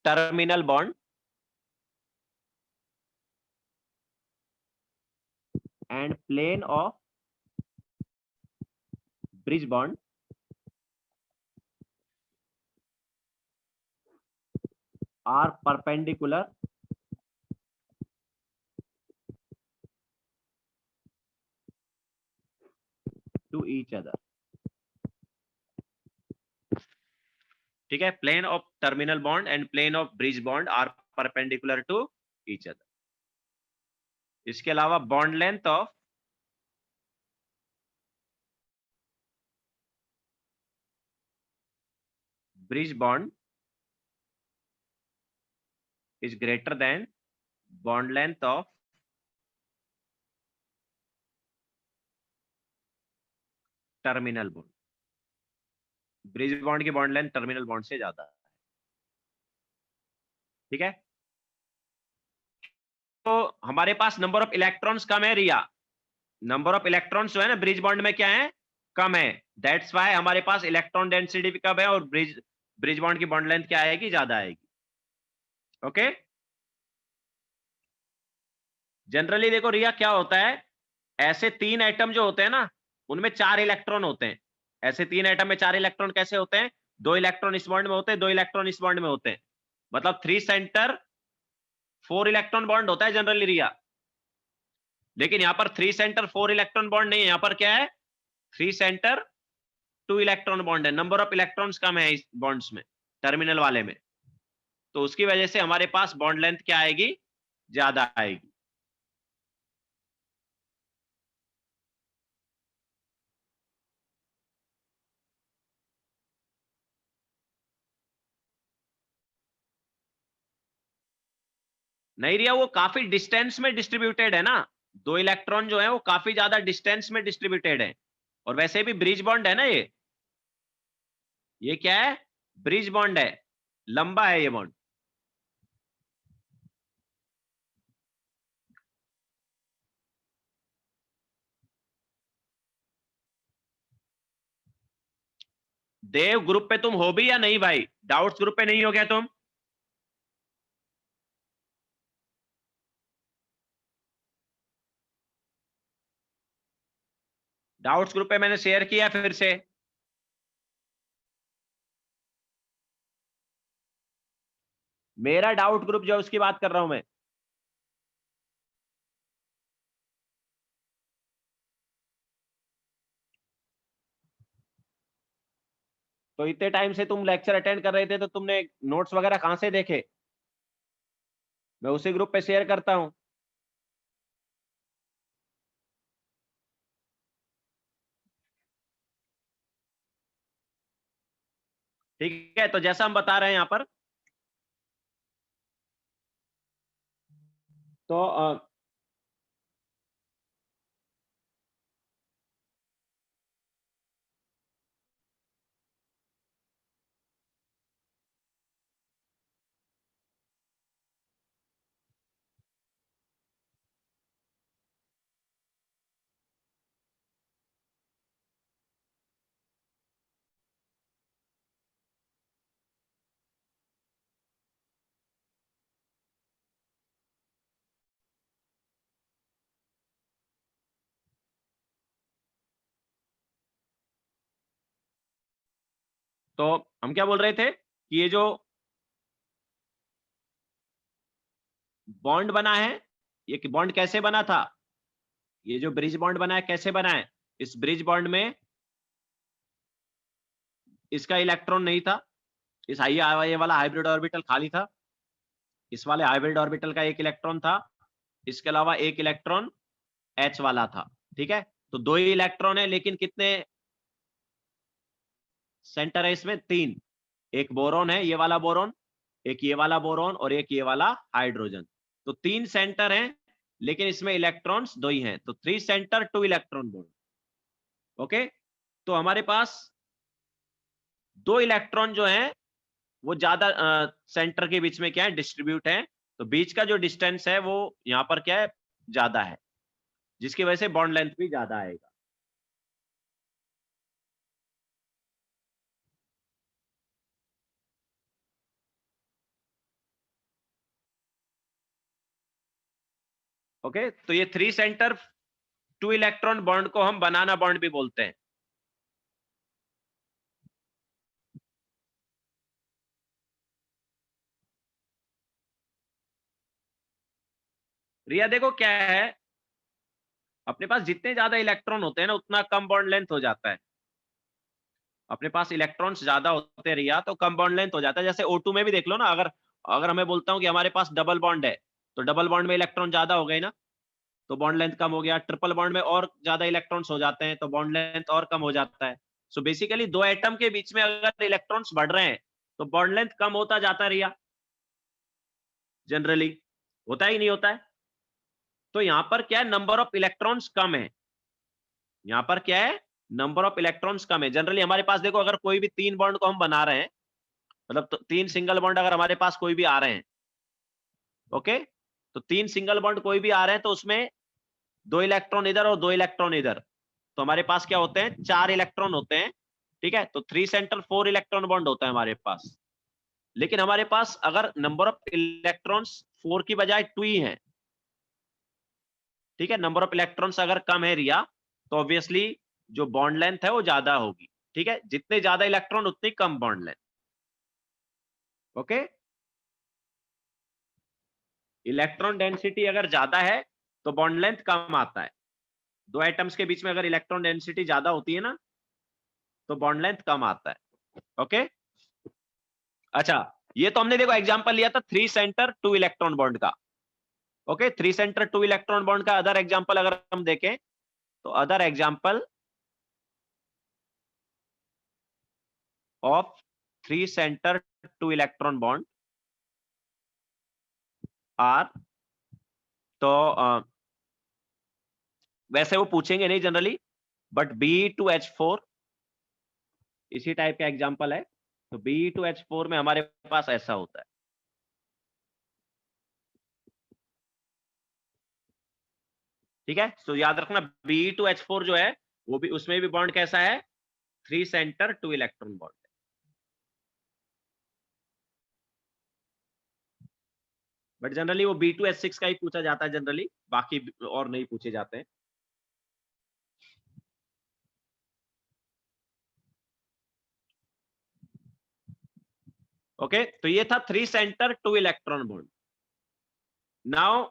terminal bond and plane of bridge bond are perpendicular to each other। ठीक है, plane of terminal bond and plane of bridge bond are perpendicular to each other. इसके अलावा bond length of bridge bond is greater than bond length of terminal bond. Bridge bond की bond length terminal bond से ज्यादा है। ठीक है, तो हमारे पास नंबर ऑफ इलेक्ट्रॉन्स कम है रिया, नंबर ऑफ इलेक्ट्रॉन्स जो है ना ब्रिज बॉन्ड में क्या है, कम है, दैट्स वाई हमारे पास इलेक्ट्रॉन डेंसिटी भी कम है और ब्रिज बॉन्ड की बॉन्ड लेंथ क्या आएगी, ज्यादा आएगी। ओके, जनरली देखो रिया क्या होता है, ऐसे 3 एटम जो होते हैं ना उनमें 4 इलेक्ट्रॉन होते हैं, ऐसे 3 एटम में 4 इलेक्ट्रॉन कैसे होते हैं, 2 इलेक्ट्रॉन इस बॉन्ड में होते हैं, 2 इलेक्ट्रॉन इस बॉन्ड में होते हैं, मतलब 3 सेंटर 4 इलेक्ट्रॉन बॉन्ड होता है जनरली रिया, लेकिन यहां पर 3 सेंटर 4 इलेक्ट्रॉन बॉन्ड नहीं है, यहां पर क्या है 3 सेंटर 2 इलेक्ट्रॉन बॉन्ड है, नंबर ऑफ इलेक्ट्रॉन्स कम है इस बॉन्ड्स में, टर्मिनल वाले में, तो उसकी वजह से हमारे पास बॉन्ड लेंथ क्या आएगी, ज्यादा आएगी। नहीं रिया, वो काफी डिस्टेंस में डिस्ट्रीब्यूटेड है ना, 2 इलेक्ट्रॉन जो है वो काफी ज्यादा डिस्टेंस में डिस्ट्रीब्यूटेड है, और वैसे भी ब्रिज बॉन्ड है ना ये क्या है, ब्रिज बॉन्ड है, लंबा है ये बॉन्ड। देव ग्रुप पे तुम हो भी या नहीं भाई, डाउट्स ग्रुप पे नहीं हो क्या तुम? डाउट्स ग्रुप पे मैंने शेयर किया फिर से, मेरा डाउट ग्रुप जो है उसकी बात कर रहा हूं मैं। तो इतने टाइम से तुम लेक्चर अटेंड कर रहे थे तो तुमने नोट्स वगैरह कहां से देखे, मैं उसी ग्रुप पे शेयर करता हूं। ठीक है, तो जैसा हम बता रहे हैं यहां पर, तो तो हम क्या बोल रहे थे कि ये जो बॉन्ड बना है, ये बॉन्ड कैसे बना था, ये जो ब्रिज बॉन्ड बना है कैसे बना है, इस ब्रिज बॉन्ड में इसका इलेक्ट्रॉन नहीं था, इस ये वाला हाइब्रिड ऑर्बिटल खाली था, इस वाले हाइब्रिड ऑर्बिटल का एक इलेक्ट्रॉन था, इसके अलावा एक इलेक्ट्रॉन H वाला था। ठीक है, तो 2 ही इलेक्ट्रॉन है, लेकिन कितने सेंटर है इसमें, 3, एक बोरॉन है ये वाला बोरॉन, एक ये वाला बोरॉन और एक ये वाला हाइड्रोजन, तो 3 सेंटर हैं, लेकिन इसमें इलेक्ट्रॉन्स 2 ही हैं, तो 3 सेंटर 2 इलेक्ट्रॉन बॉन्ड। ओके, तो हमारे पास 2 इलेक्ट्रॉन जो हैं वो ज्यादा सेंटर के बीच में क्या है, डिस्ट्रीब्यूट है, तो बीच का जो डिस्टेंस है वो यहाँ पर क्या है, ज्यादा है, जिसकी वजह से बॉन्ड लेंथ भी ज्यादा आएगा। ओके, तो ये 3 सेंटर 2 इलेक्ट्रॉन बॉन्ड को हम बनाना बॉन्ड भी बोलते हैं। रिया देखो क्या है, अपने पास जितने ज्यादा इलेक्ट्रॉन होते हैं ना उतना कम बॉन्ड लेंथ हो जाता है, अपने पास इलेक्ट्रॉन्स ज्यादा होते हैं रिया तो कम बॉन्ड लेंथ हो जाता है, जैसे O2 में भी देख लो ना, अगर अगर हमें बोलता हूँ कि हमारे पास डबल बॉन्ड है, तो डबल बॉन्ड में इलेक्ट्रॉन ज्यादा हो गए ना, तो बॉन्ड लेंथ कम हो गया, ट्रिपल बॉन्ड में और ज्यादा इलेक्ट्रॉन्स हो जाते हैं तो बॉन्ड लेंथ और कम हो जाता है। सो बेसिकली 2 एटम के बीच में अगर इलेक्ट्रॉन्स बढ़ रहे हैं तो बॉन्ड लेंथ कम होता जाता है रिया, जनरली होता ही नहीं होता है, तो यहां पर क्या है, नंबर ऑफ इलेक्ट्रॉन्स कम है, यहां पर क्या है, नंबर ऑफ इलेक्ट्रॉन्स कम है। जनरली हमारे पास देखो, अगर कोई भी 3 बॉन्ड को हम बना रहे हैं, मतलब तो 3 सिंगल बॉन्ड अगर हमारे पास कोई भी आ रहे हैं, ओके, तो 3 सिंगल बॉन्ड कोई भी आ रहे हैं तो उसमें 2 इलेक्ट्रॉन इधर और 2 इलेक्ट्रॉन इधर, तो हमारे पास क्या होते हैं, 4 इलेक्ट्रॉन होते हैं। ठीक है, तो 3 सेंटर 4 इलेक्ट्रॉन बॉन्ड होता है हमारे पास। लेकिन हमारे पास अगर नंबर ऑफ इलेक्ट्रॉन्स 4 की बजाय 2 ही है, ठीक है, नंबर ऑफ इलेक्ट्रॉन्स अगर कम है रिया, तो ऑब्वियसली जो बॉन्ड लेंथ है वो ज्यादा होगी। ठीक है, जितने ज्यादा इलेक्ट्रॉन उतनी कम bond length. Okay, electron density अगर ज्यादा है तो बॉन्ड लेंथ कम आता है। दो एटम्स के बीच में अगर इलेक्ट्रॉन डेंसिटी ज्यादा होती है ना, तो बॉन्ड लेंथ कम आता है। ओके, अच्छा, ये तो हमने देखो एग्जांपल लिया था 3 सेंटर 2 इलेक्ट्रॉन बॉन्ड का। ओके, 3 सेंटर 2 इलेक्ट्रॉन बॉन्ड का अदर एग्जांपल अगर हम देखें, तो other example of 3 centre 2 electron bond are, तो वैसे वो पूछेंगे नहीं जनरली, बट Be2H4 इसी टाइप का एग्जांपल है। तो Be2H4 में हमारे पास ऐसा होता है। ठीक है, तो याद रखना Be2H4 जो है वो भी, उसमें भी बॉन्ड कैसा है, 3 centre 2 electron bond. But generally वो B2H6 का ही पूछा जाता है जनरली, बाकी और नहीं पूछे जाते हैं। ओके, तो ये था 3 centre 2 electron bond. Now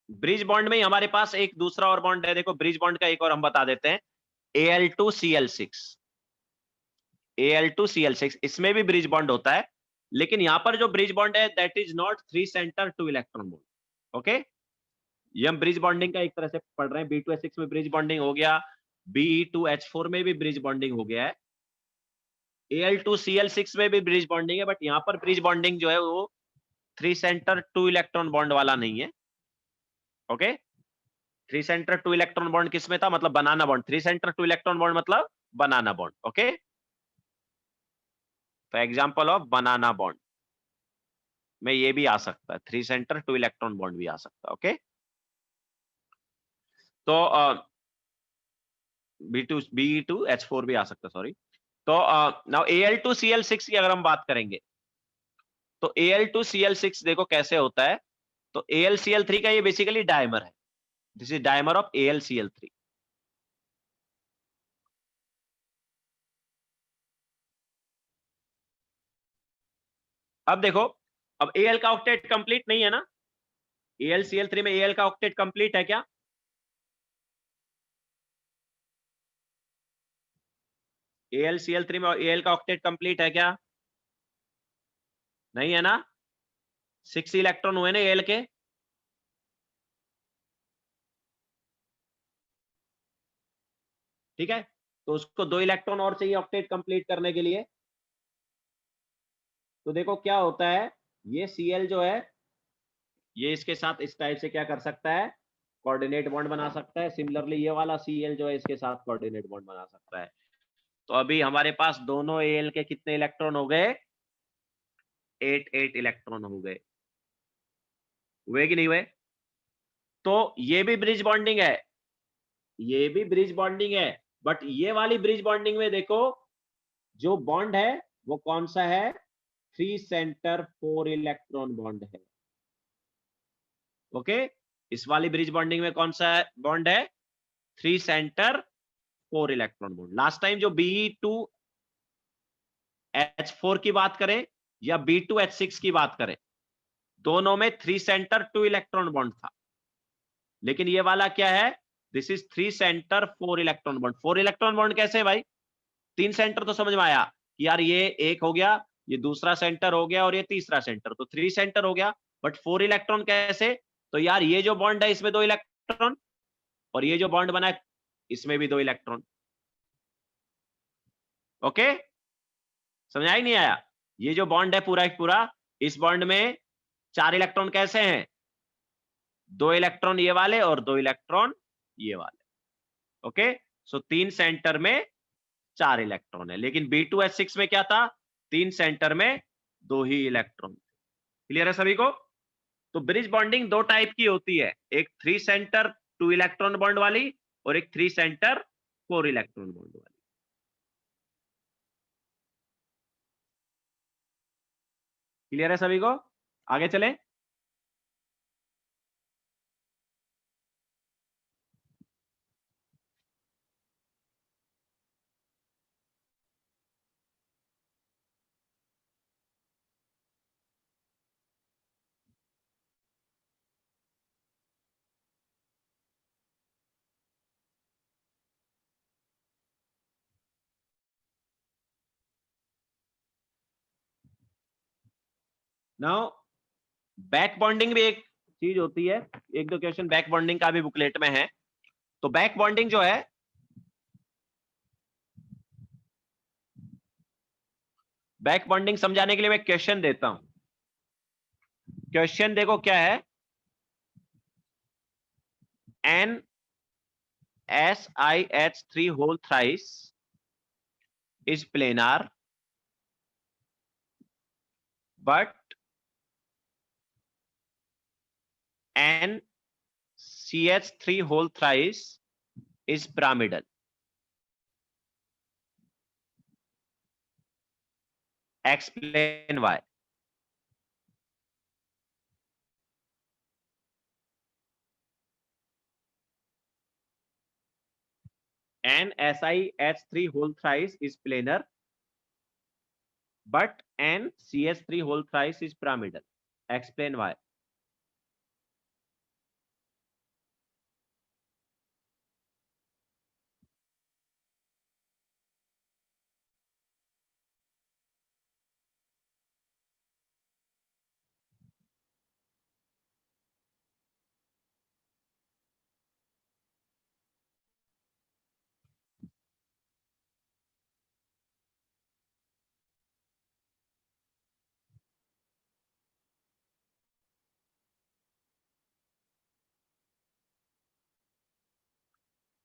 bridge bond में ही हमारे पास एक दूसरा और बॉन्ड है। देखो ब्रिज बॉन्ड का एक और हम बता देते हैं, Al2Cl6। Al2Cl6 इसमें भी ब्रिज बॉन्ड होता है, लेकिन यहां पर जो ब्रिज बॉन्ड है that is not 3 centre 2 electron bond. Okay, ये हम ब्रिज बॉन्डिंग का एक तरह से पढ़ रहे हैं। B2H6 में ब्रिज बॉन्डिंग हो गया, Be2H4 में भी ब्रिज बॉन्डिंग हो गया है, Al2Cl6 में भी ब्रिज बॉन्डिंग है, बट यहाँ पर ब्रिज बॉन्डिंग जो है वो 3 सेंटर 2 इलेक्ट्रॉन बॉन्ड वाला नहीं है। ओके, 3 सेंटर 2 इलेक्ट्रॉन बॉन्ड किसमें था, मतलब बनाना बॉन्ड। 3 सेंटर 2 इलेक्ट्रॉन बॉन्ड मतलब बनाना बॉन्ड। ओके, तो एग्जांपल ऑफ बनाना बॉन्ड में ये भी आ सकता है, 3 सेंटर 2 इलेक्ट्रॉन बॉन्ड भी आ सकता है। ओके, तो B2H4 भी आ सकता है, सॉरी। तो नाउ Al2Cl6 की अगर हम बात करेंगे, तो Al2Cl6 देखो कैसे होता है। तो AlCl3 का ये बेसिकली डायमर है, this is dimer of AlCl3। अब देखो, अब Al का ऑक्टेट कंप्लीट नहीं है ना, AlCl3 में Al का ऑक्टेट कंप्लीट है क्या, AlCl3 में Al का ऑक्टेट कंप्लीट है क्या, नहीं है ना, 6 इलेक्ट्रॉन हुए ना Al के। ठीक है, तो उसको 2 इलेक्ट्रॉन और चाहिए ऑक्टेट कंप्लीट करने के लिए। तो देखो क्या होता है, ये Cl जो है ये इसके साथ इस टाइप से क्या कर सकता है, कोऑर्डिनेट बॉन्ड बना सकता है। सिमिलरली ये वाला Cl जो है इसके साथ कोऑर्डिनेट बॉन्ड बना सकता है। तो अभी हमारे पास दोनों Al के कितने इलेक्ट्रॉन हो गए, 8 इलेक्ट्रॉन हो गए, हुए कि नहीं हुए। तो ये भी ब्रिज बॉन्डिंग है, ये भी ब्रिज बॉन्डिंग है, बट ये वाली ब्रिज बॉन्डिंग में देखो जो बॉन्ड है वो कौन सा है, 3 सेंटर 4 इलेक्ट्रॉन बॉन्ड है। ओके, इस वाली ब्रिज बॉन्डिंग में कौन सा बॉन्ड है, 3 centre 4 electron bond. Last time जो Be2H4 की बात करें या Be2H6 की बात करें, दोनों में 3 सेंटर 2 इलेक्ट्रॉन बॉन्ड था, लेकिन ये वाला क्या है, this is 3 centre 4 electron bond. 4 electron bond कैसे भाई, 3 सेंटर तो समझ में आया कि यार ये एक हो गया, ये दूसरा सेंटर हो गया और ये तीसरा सेंटर, तो 3 सेंटर हो गया। बट 4 इलेक्ट्रॉन कैसे, तो यार ये जो बॉन्ड है इसमें 2 इलेक्ट्रॉन, और ये जो बॉन्ड बना है इसमें भी 2 इलेक्ट्रॉन। ओके, समझा ही नहीं आया, ये जो बॉन्ड है पूरा पूरा, इस बॉन्ड में 4 इलेक्ट्रॉन कैसे हैं, 2 इलेक्ट्रॉन ये वाले और 2 इलेक्ट्रॉन ये वाले। ओके, सो 3 सेंटर में 4 इलेक्ट्रॉन है, लेकिन B2H6 में क्या था, 3 सेंटर में 2 ही इलेक्ट्रॉन। क्लियर है सभी को? तो ब्रिज बॉन्डिंग दो टाइप की होती है, एक 3 सेंटर 2 इलेक्ट्रॉन बॉन्ड वाली और एक 3 सेंटर 4 इलेक्ट्रॉन बॉन्ड वाली। क्लियर है सभी को? आगे चलें। नाउ बैक बॉन्डिंग भी एक चीज होती है, एक दो क्वेश्चन बैक बॉन्डिंग का भी बुकलेट में है। तो बैक बॉन्डिंग जो है, बैक बॉन्डिंग समझाने के लिए मैं क्वेश्चन देता हूं। क्वेश्चन देखो क्या है, NSiH3 whole thrice is planar, but NCH3 whole thrice is pyramidal. Explain why. NSiH3 whole thrice is planar, but NCH3 whole thrice is pyramidal. Explain why.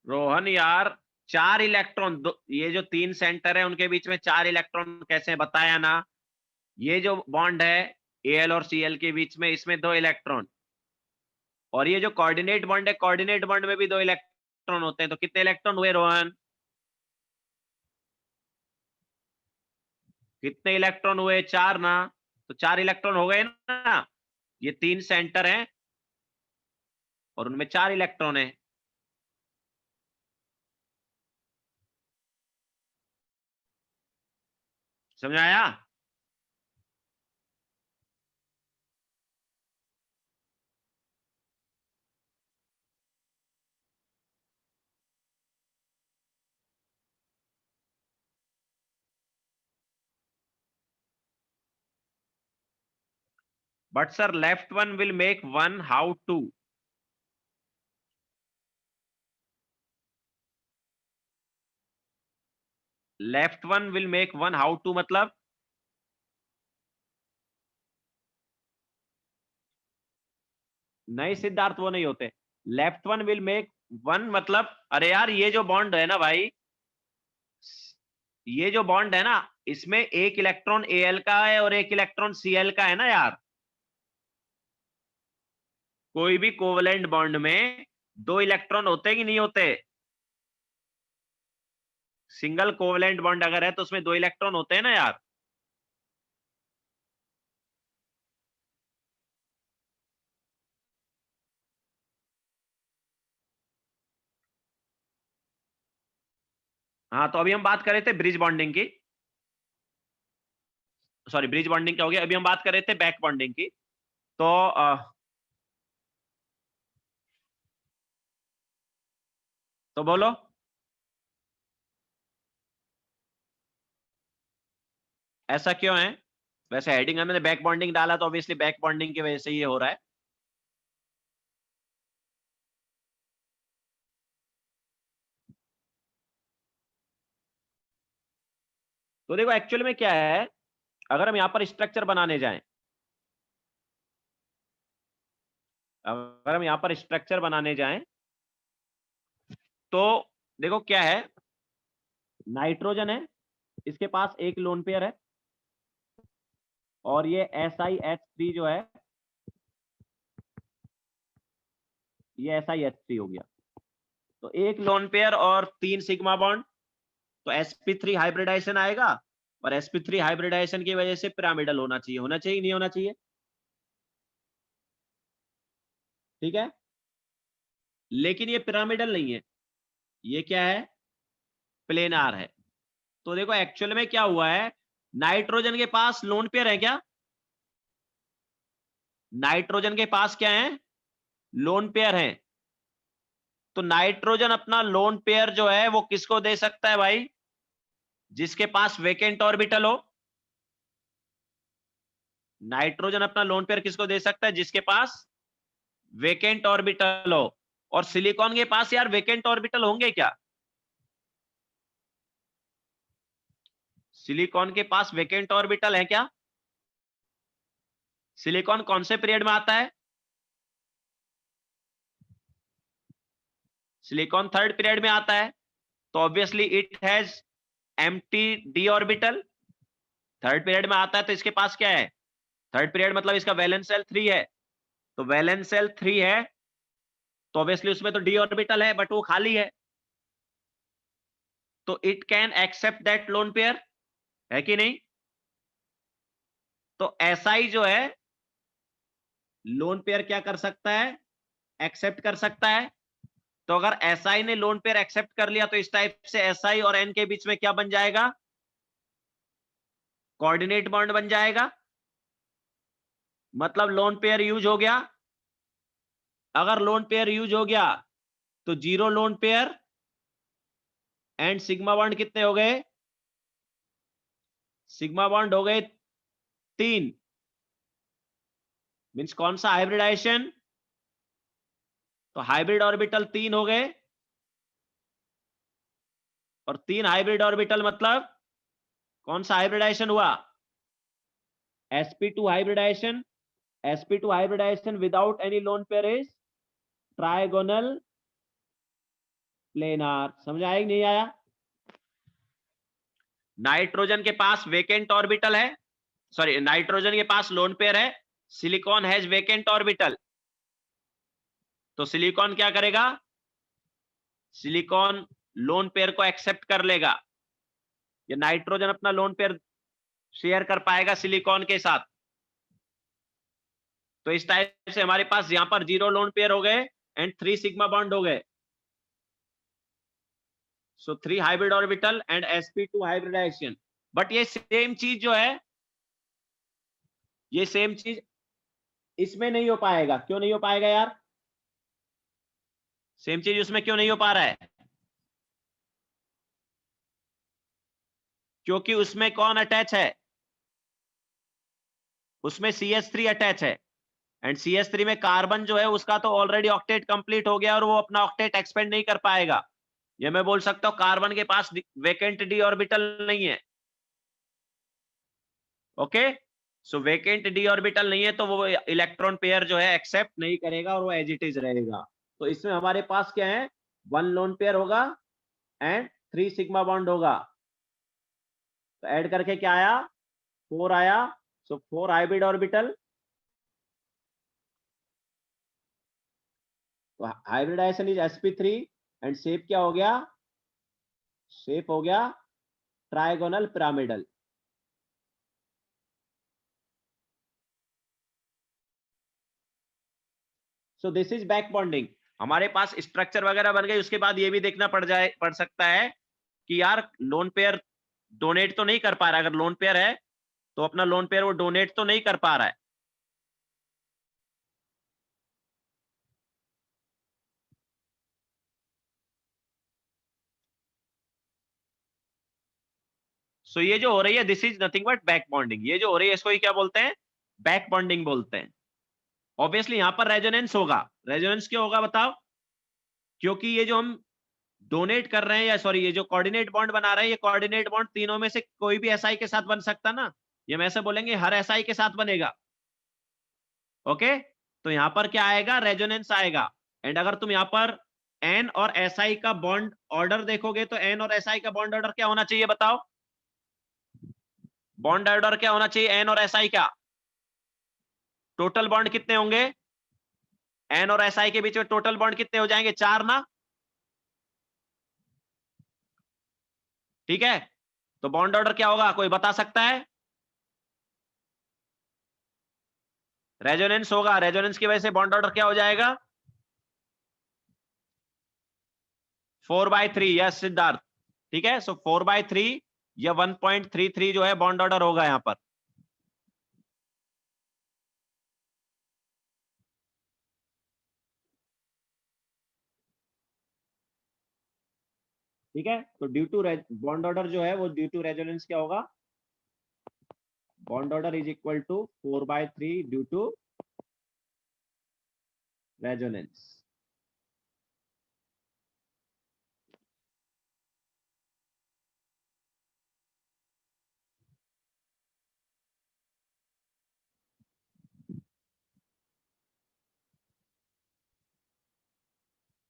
Rohan यार, 4 इलेक्ट्रॉन, ये जो 3 सेंटर है उनके बीच में 4 इलेक्ट्रॉन कैसे बताया ना। ये जो बॉन्ड है Al और Cl के बीच में, इसमें 2 इलेक्ट्रॉन, और ये जो कोऑर्डिनेट बॉन्ड है, कोऑर्डिनेट बॉन्ड में भी 2 इलेक्ट्रॉन होते हैं। तो कितने इलेक्ट्रॉन हुए रोहन? कितने इलेक्ट्रॉन हुए? 4 ना। तो 4 इलेक्ट्रॉन हो गए ना। ये 3 सेंटर हैं और उनमें 4 इलेक्ट्रॉन है। समझ आया? But sir, left one will make one. How to? Left one will make one. How to मतलब? नहीं सिद्धार्थ, वो नहीं होते। Left one will make one मतलब, अरे यार ये जो बॉन्ड है ना भाई, ये जो बॉन्ड है ना, इसमें एक इलेक्ट्रॉन Al का है और एक इलेक्ट्रॉन Cl का है ना यार। कोई भी कोवलेंट बॉन्ड में 2 इलेक्ट्रॉन होते कि नहीं होते? सिंगल कोवलेंट बॉन्ड अगर है तो उसमें 2 इलेक्ट्रॉन होते हैं ना यार। हाँ, तो अभी हम बात कर रहे थे ब्रिज बॉन्डिंग की। सॉरी, ब्रिज बॉन्डिंग क्या हो गया, अभी हम बात कर रहे थे बैक बॉन्डिंग की। तो तो बोलो। ऐसा क्यों है? वैसे हेडिंग में मैंने बैक बॉन्डिंग डाला तो ऑब्वियसली बैक बॉन्डिंग की वजह से ये हो रहा है। तो देखो एक्चुअल में क्या है, अगर हम यहाँ पर स्ट्रक्चर बनाने जाएं, अगर हम यहाँ पर स्ट्रक्चर बनाने जाएं तो देखो क्या है, नाइट्रोजन है, इसके पास एक लोन पेयर है, और ये SiH3 जो है ये SiH3 हो गया। तो एक लोन पेयर और 3 सिग्मा बॉन्ड, तो sp3 हाइब्रिडाइजेशन आएगा और sp3 हाइब्रिडाइजेशन की वजह से पिरामिडल होना चाहिए, नहीं होना चाहिए? ठीक है, लेकिन ये पिरामिडल नहीं है, ये क्या है? प्लेनार है। तो देखो एक्चुअल में क्या हुआ है, नाइट्रोजन के पास लोन पेयर है क्या? नाइट्रोजन के पास क्या है? लोन पेयर है। तो नाइट्रोजन अपना लोन पेयर जो है वो किसको दे सकता है भाई? जिसके पास वेकेंट ऑर्बिटल हो। नाइट्रोजन अपना लोन पेयर किसको दे सकता है? जिसके पास वेकेंट ऑर्बिटल हो। और सिलिकॉन के पास यार वेकेंट ऑर्बिटल होंगे क्या? सिलिकॉन के पास वेकेंट ऑर्बिटल है क्या? सिलिकॉन कौन से पीरियड में आता है? सिलिकॉन थर्ड पीरियड में आता है, तो obviously it has empty D orbital. Third period में आता है तो इसके पास क्या है? थर्ड पीरियड मतलब इसका वैलेंस शेल 3 है, तो वैलेंस शेल 3 है तो ऑब्वियसली उसमें तो डी ऑर्बिटल है बट वो खाली है, तो it can accept that lone pair, है कि नहीं? तो SI जो है लोन पेयर क्या कर सकता है? एक्सेप्ट कर सकता है। तो अगर SI ने लोन पेयर एक्सेप्ट कर लिया तो इस टाइप से SI और N के बीच में क्या बन जाएगा? कोऑर्डिनेट बॉन्ड बन जाएगा, मतलब लोन पेयर यूज हो गया। अगर लोन पेयर यूज हो गया तो 0 lone pair and sigma bond कितने हो गए? सिग्मा बॉन्ड हो गए 3। मींस कौन सा हाइब्रिडाइजेशन? तो हाइब्रिड ऑर्बिटल 3 हो गए, और 3 हाइब्रिड ऑर्बिटल मतलब कौन सा हाइब्रिडाइजेशन हुआ? sp2 hybridization. sp2 hybridization without any lone pair is trigonal planar. समझ आया कि नहीं आया? नाइट्रोजन के पास वेकेंट ऑर्बिटल है, सॉरी नाइट्रोजन के पास लोन पेयर है, सिलिकॉन हैज वेकेंट ऑर्बिटल, तो सिलिकॉन क्या करेगा? सिलिकॉन लोन पेयर को एक्सेप्ट कर लेगा, या नाइट्रोजन अपना लोन पेयर शेयर कर पाएगा सिलिकॉन के साथ। तो इस टाइप से हमारे पास यहां पर 0 लोन पेयर हो गए एंड 3 सिग्मा बॉन्ड हो गए। सो 3 hybrid orbital and sp2 hybridization. But ये सेम चीज जो है, ये सेम चीज इसमें नहीं हो पाएगा। क्यों नहीं हो पाएगा यार? सेम चीज उसमें क्यों नहीं हो पा रहा है? क्योंकि उसमें कौन अटैच है? उसमें CH3 अटैच है, एंड CH3 में कार्बन जो है उसका तो ऑलरेडी ऑक्टेट कंप्लीट हो गया और वो अपना ऑक्टेट एक्सपेंड नहीं कर पाएगा। ये मैं बोल सकता हूं कार्बन के पास वेकेंट डी ऑर्बिटल नहीं है। ओके, सो वेकेंट डी ऑर्बिटल नहीं है तो वो इलेक्ट्रॉन पेयर जो है एक्सेप्ट नहीं करेगा और वो एज इट इज रहेगा। तो इसमें हमारे पास क्या है? 1 लोन पेयर होगा एंड 3 सिग्मा बॉन्ड होगा। तो ऐड करके क्या आया? 4 आया। So 4 hybrid orbital. तो hybridization is sp3 and shape क्या हो गया? शेप हो गया trigonal pyramidal. So this is back bonding. हमारे पास स्ट्रक्चर वगैरह बन गई, उसके बाद ये भी देखना पड़ सकता है कि यार लोन पेयर डोनेट तो नहीं कर पा रहा है। अगर लोन पेयर है तो अपना लोन पेयर वो डोनेट तो नहीं कर पा रहा है। सो ये जो हो रही है this is nothing but back bonding. ये जो हो रही है इसको ही क्या बोलते हैं? बैक बॉन्डिंग बोलते हैं। ऑब्वियसली यहां पर रेजोनेंस होगा। रेजोनेंस क्यों होगा बताओ? क्योंकि ये जो हम डोनेट कर रहे हैं, या सॉरी ये जो कोऑर्डिनेट बॉन्ड बना रहे हैं, ये कोऑर्डिनेट बॉन्ड तीनों में से कोई भी SI के साथ बन सकता ना। ये हम ऐसे बोलेंगे हर SI के साथ बनेगा। ओके, तो यहां पर क्या आएगा? रेजोनेंस आएगा। एंड अगर तुम यहां पर N और SI का बॉन्ड ऑर्डर देखोगे तो N और SI का बॉन्ड ऑर्डर क्या होना चाहिए बताओ? बॉन्ड ऑर्डर क्या होना चाहिए N और SI का? टोटल बॉन्ड कितने होंगे? एन और एसआई के बीच में टोटल बॉन्ड कितने हो जाएंगे? 4 ना? ठीक है, तो बॉन्ड ऑर्डर क्या होगा, कोई बता सकता है? रेजोनेंस होगा, रेजोनेंस की वजह से बॉन्ड ऑर्डर क्या हो जाएगा? 4/3। यस सिद्धार्थ, ठीक है। सो 4/3 या 1.33 जो है बॉन्ड ऑर्डर होगा यहां पर। ठीक है, तो ड्यू टू बॉन्ड ऑर्डर जो है वो ड्यू टू रेजोनेंस क्या होगा? Bond order is equal to 4/3 due to resonance.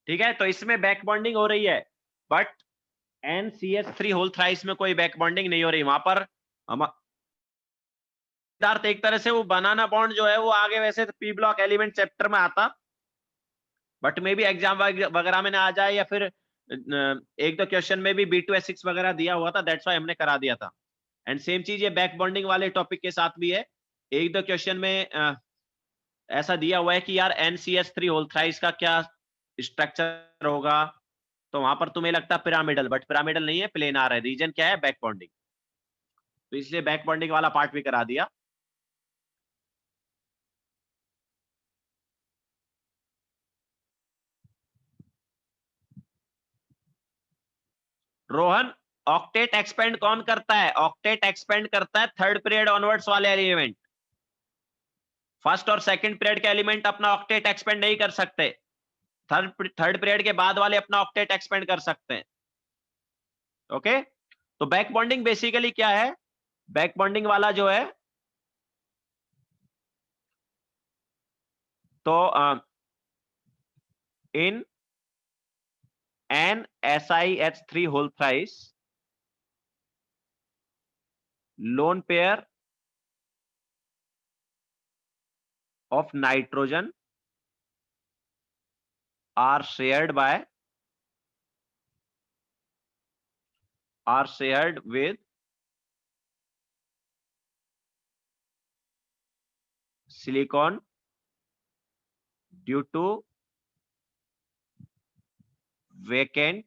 ठीक है, तो इसमें बैक बॉन्डिंग हो रही है, बट NCH3 होल थ्राइस में कोई बैक बॉन्डिंग नहीं हो रही। वहां पर हम एक तरह से वो बनाना बॉन्ड जो है वो आगे वैसे तो पी ब्लॉक एलिमेंट चैप्टर में आता, बट मे भी एग्जाम वगैरह में ना आ जाए, या फिर एक दो क्वेश्चन में भी B2S6 वगैरह दिया हुआ था, दैट्स व्हाई हमने करा दिया था। एंड सेम चीज ये बैक बॉन्डिंग वाले टॉपिक के साथ भी है। एक दो क्वेश्चन में ऐसा दिया हुआ है कि यार NCH3 होल थ्राइस का क्या स्ट्रक्चर होगा, तो वहां पर तुम्हें लगता है पिरामिडल, बट पिरामिडल नहीं है, प्लेनार है। रीजन क्या है? Back bonding. तो इसलिए बैक बॉन्डिंग वाला पार्ट भी करा दिया। रोहन, ऑक्टेट एक्सपेंड कौन करता है? ऑक्टेट एक्सपेंड करता है थर्ड पीरियड ऑनवर्ड्स वाले एलिमेंट। फर्स्ट और सेकंड पीरियड के एलिमेंट अपना ऑक्टेट एक्सपेंड नहीं कर सकते, थर्ड पीरियड के बाद वाले अपना ऑक्टेट एक्सपेंड कर सकते हैं। ओके, तो बैक बॉन्डिंग बेसिकली क्या है? बैक बॉन्डिंग वाला जो है, तो in NSiH3 whole thrice lone pair of nitrogen are shared with silicon due to vacant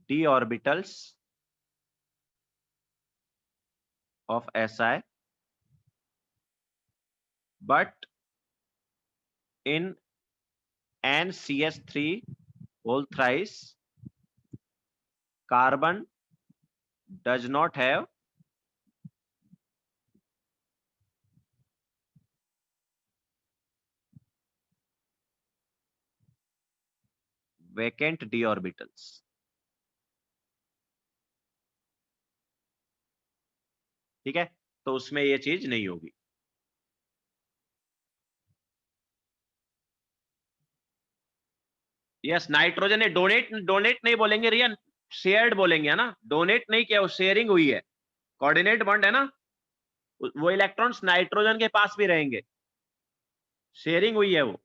d orbitals of Si, but in NCH3 whole thrice carbon does not have vacant d orbitals। ठीक है, तो उसमें ये चीज नहीं होगी। Yes, nitrogen ने donate donate नहीं बोलेंगे रिया, शेयर्ड बोलेंगे, है ना? डोनेट नहीं किया, वो शेयरिंग हुई है, कोऑर्डिनेट बॉन्ड है ना, वो इलेक्ट्रॉन्स नाइट्रोजन के पास भी रहेंगे, शेयरिंग हुई है, वो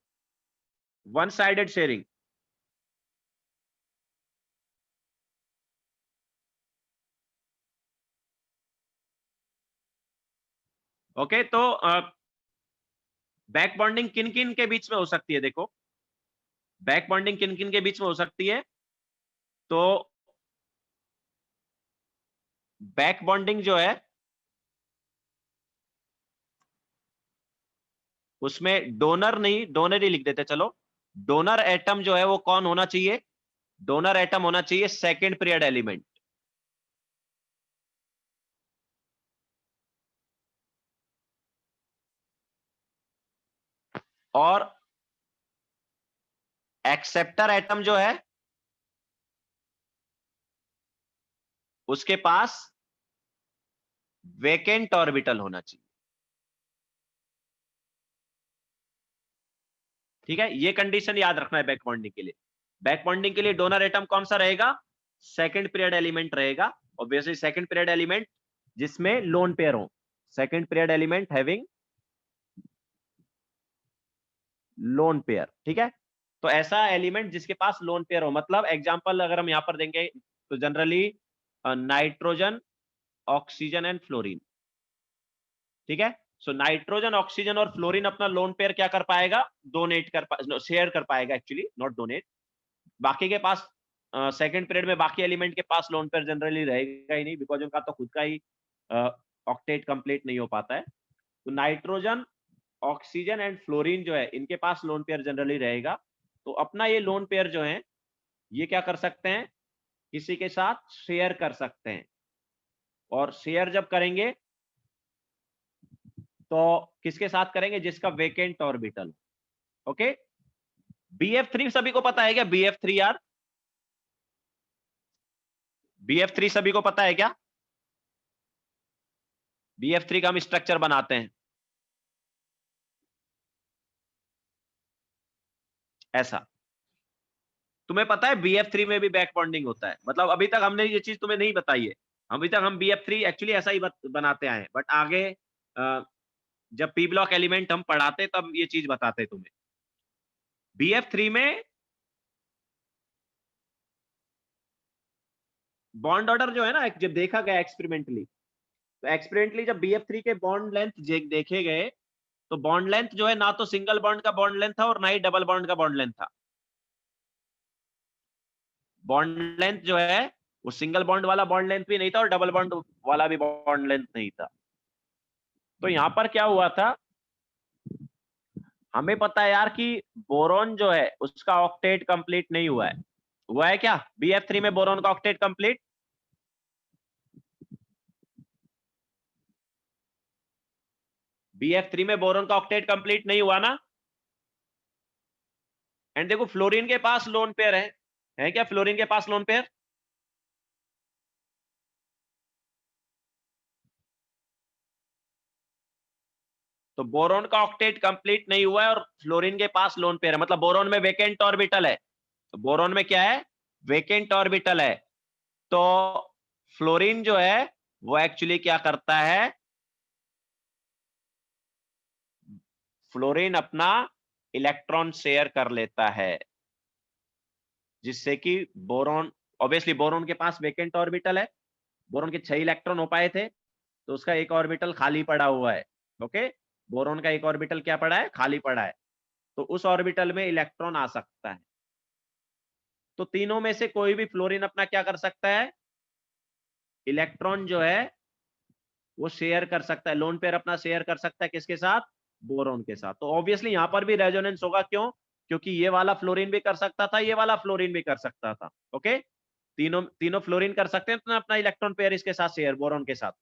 वन साइडेड शेयरिंग। ओके, तो बैक बॉन्डिंग किन किन के बीच में हो सकती है? देखो, बैक बॉन्डिंग किन किन के बीच में हो सकती है? तो बैक बॉन्डिंग जो है उसमें डोनर नहीं, डोनर ही लिख देते चलो। डोनर एटम जो है वो कौन होना चाहिए? डोनर एटम होना चाहिए सेकंड पीरियड एलिमेंट। और एक्सेप्टर एटम जो है उसके पास वेकेंट ऑर्बिटल होना चाहिए। ठीक है, ये कंडीशन याद रखना है बैक बॉन्डिंग के लिए। बैक बॉन्डिंग के लिए डोनर एटम कौन सा रहेगा? सेकंड पीरियड एलिमेंट रहेगा, ऑब्वियसली सेकंड पीरियड एलिमेंट जिसमें लोन पेयर हो। Second period element having lone pair, ठीक है। तो ऐसा एलिमेंट जिसके पास लोन पेयर हो, मतलब एग्जांपल अगर हम यहां पर देंगे तो generally nitrogen, oxygen and fluorine, ठीक है। सो नाइट्रोजन, ऑक्सीजन और फ्लोरीन अपना लोन पेयर क्या कर पाएगा, डोनेट कर शेयर कर पाएगा, एक्चुअली नॉट डोनेट। बाकी के पास सेकंड पीरियड में बाकी एलिमेंट के पास लोन पेयर जनरली रहेगा ही नहीं, बिकॉज उनका तो खुद का ही ऑक्टेट कंप्लीट नहीं हो पाता है। तो नाइट्रोजन, ऑक्सीजन एंड फ्लोरीन जो है इनके पास लोन पेयर जनरली रहेगा। तो अपना ये लोन पेयर जो है ये क्या कर सकते हैं, किसी के साथ शेयर कर सकते हैं। और शेयर जब करेंगे तो किसके साथ करेंगे, जिसका वेकेंट ऑर्बिटल। ओके, BF3 सभी को पता है क्या, BF3 यार, BF3 सभी को पता है क्या? BF3 का हम स्ट्रक्चर बनाते हैं ऐसा। तुम्हें पता है BF3 में भी बैक बॉन्डिंग होता है, मतलब अभी तक हमने ये चीज तुम्हें नहीं बताई है। अभी तक हम BF3 एक्चुअली ऐसा ही बनाते आए हैं, बट आगे जब पी ब्लॉक एलिमेंट हम पढ़ाते तब ये चीज बताते तुम्हें। BF3 में बॉन्ड ऑर्डर जो है ना, जब देखा गया एक्सपेरिमेंटली, तो एक्सपेरिमेंटली जब BF3 के बॉन्ड लेंथ देखे गए, तो बॉन्ड लेंथ जो है ना तो सिंगल बॉन्ड का बॉन्ड लेंथ था और ना ही डबल बॉन्ड का बॉन्ड लेंथ था। बॉन्ड लेंथ जो है वो सिंगल बॉन्ड वाला बॉन्ड लेंथ भी नहीं था और डबल बॉन्ड वाला भी बॉन्ड लेंथ नहीं था। तो यहां पर क्या हुआ था, हमें पता है यार कि बोरॉन जो है उसका ऑक्टेट कंप्लीट नहीं हुआ है। हुआ है क्या BF3 में बोरॉन का ऑक्टेट कंप्लीट? BF3 में बोरॉन का ऑक्टेट कंप्लीट नहीं हुआ ना। एंड देखो फ्लोरीन के पास लोन पेयर है क्या, फ्लोरीन के पास लोन पेयर? तो बोरॉन का ऑक्टेट कंप्लीट नहीं हुआ है और फ्लोरीन के पास लोन पेयर है, मतलब बोरॉन में वेकेंट ऑर्बिटल है। तो बोरॉन में क्या है, वेकेंट ऑर्बिटल है। तो फ्लोरीन जो है वो एक्चुअली क्या करता है, फ्लोरीन अपना इलेक्ट्रॉन शेयर कर लेता है, जिससे कि बोरॉन, ऑब्वियसली बोरॉन के पास वेकेंट ऑर्बिटल है, बोरॉन के 6 इलेक्ट्रॉन हो पाए थे, तो उसका एक ऑर्बिटल खाली पड़ा हुआ है। ओके, बोरॉन का एक ऑर्बिटल क्या पड़ा है, खाली पड़ा है, तो उस ऑर्बिटल में इलेक्ट्रॉन आ सकता है। तो तीनों में से कोई भी फ्लोरीन अपना क्या कर सकता है, इलेक्ट्रॉन जो है वो शेयर कर सकता है, लोन पेयर अपना शेयर कर सकता है किसके साथ, बोरॉन के साथ। तो ऑब्वियसली यहां पर भी रेजोनेंस होगा, क्यों, क्योंकि ये वाला फ्लोरीन भी कर सकता था, ये वाला फ्लोरीन भी कर सकता था। ओके, तीनों तीनों फ्लोरीन कर सकते हैं तो अपना इलेक्ट्रॉन पेयर इसके साथ शेयर, बोरॉन के साथ।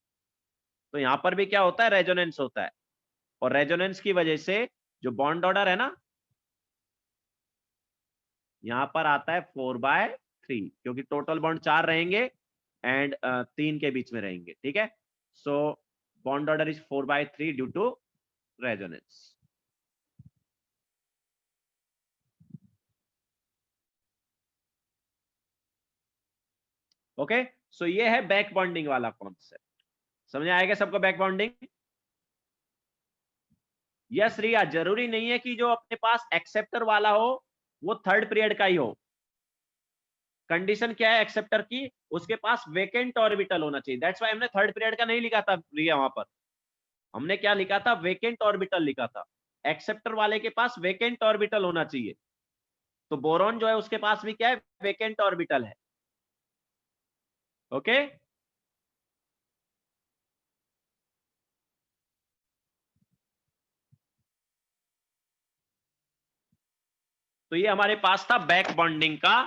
तो यहां पर भी क्या होता है, रेजोनेंस होता है। और रेजोनेंस की वजह से जो बॉन्ड ऑर्डर है ना, यहां पर आता है 4/3, क्योंकि टोटल बॉन्ड 4 रहेंगे एंड 3 के बीच में रहेंगे, ठीक है। So bond order is 4/3 due to resonance. Okay, so ये है बैक बॉन्डिंग वाला कॉन्सेप्ट। समझ आएगा सबको बैक बॉन्डिंग? यस रिया, जरूरी नहीं है कि जो अपने पास एक्सेप्टर वाला हो वो थर्ड पीरियड का ही हो। कंडीशन क्या है एक्सेप्टर की, उसके पास वेकेंट ऑर्बिटल होना चाहिए। दैट्स व्हाई हमने थर्ड पीरियड का नहीं लिखा था रिया, वहां पर हमने क्या लिखा था, वेकेंट ऑर्बिटल लिखा था। एक्सेप्टर वाले के पास वेकेंट ऑर्बिटल होना चाहिए। तो बोरॉन जो है उसके पास भी क्या है, वेकेंट ऑर्बिटल है। ओके, तो ये हमारे पास था बैक बॉन्डिंग का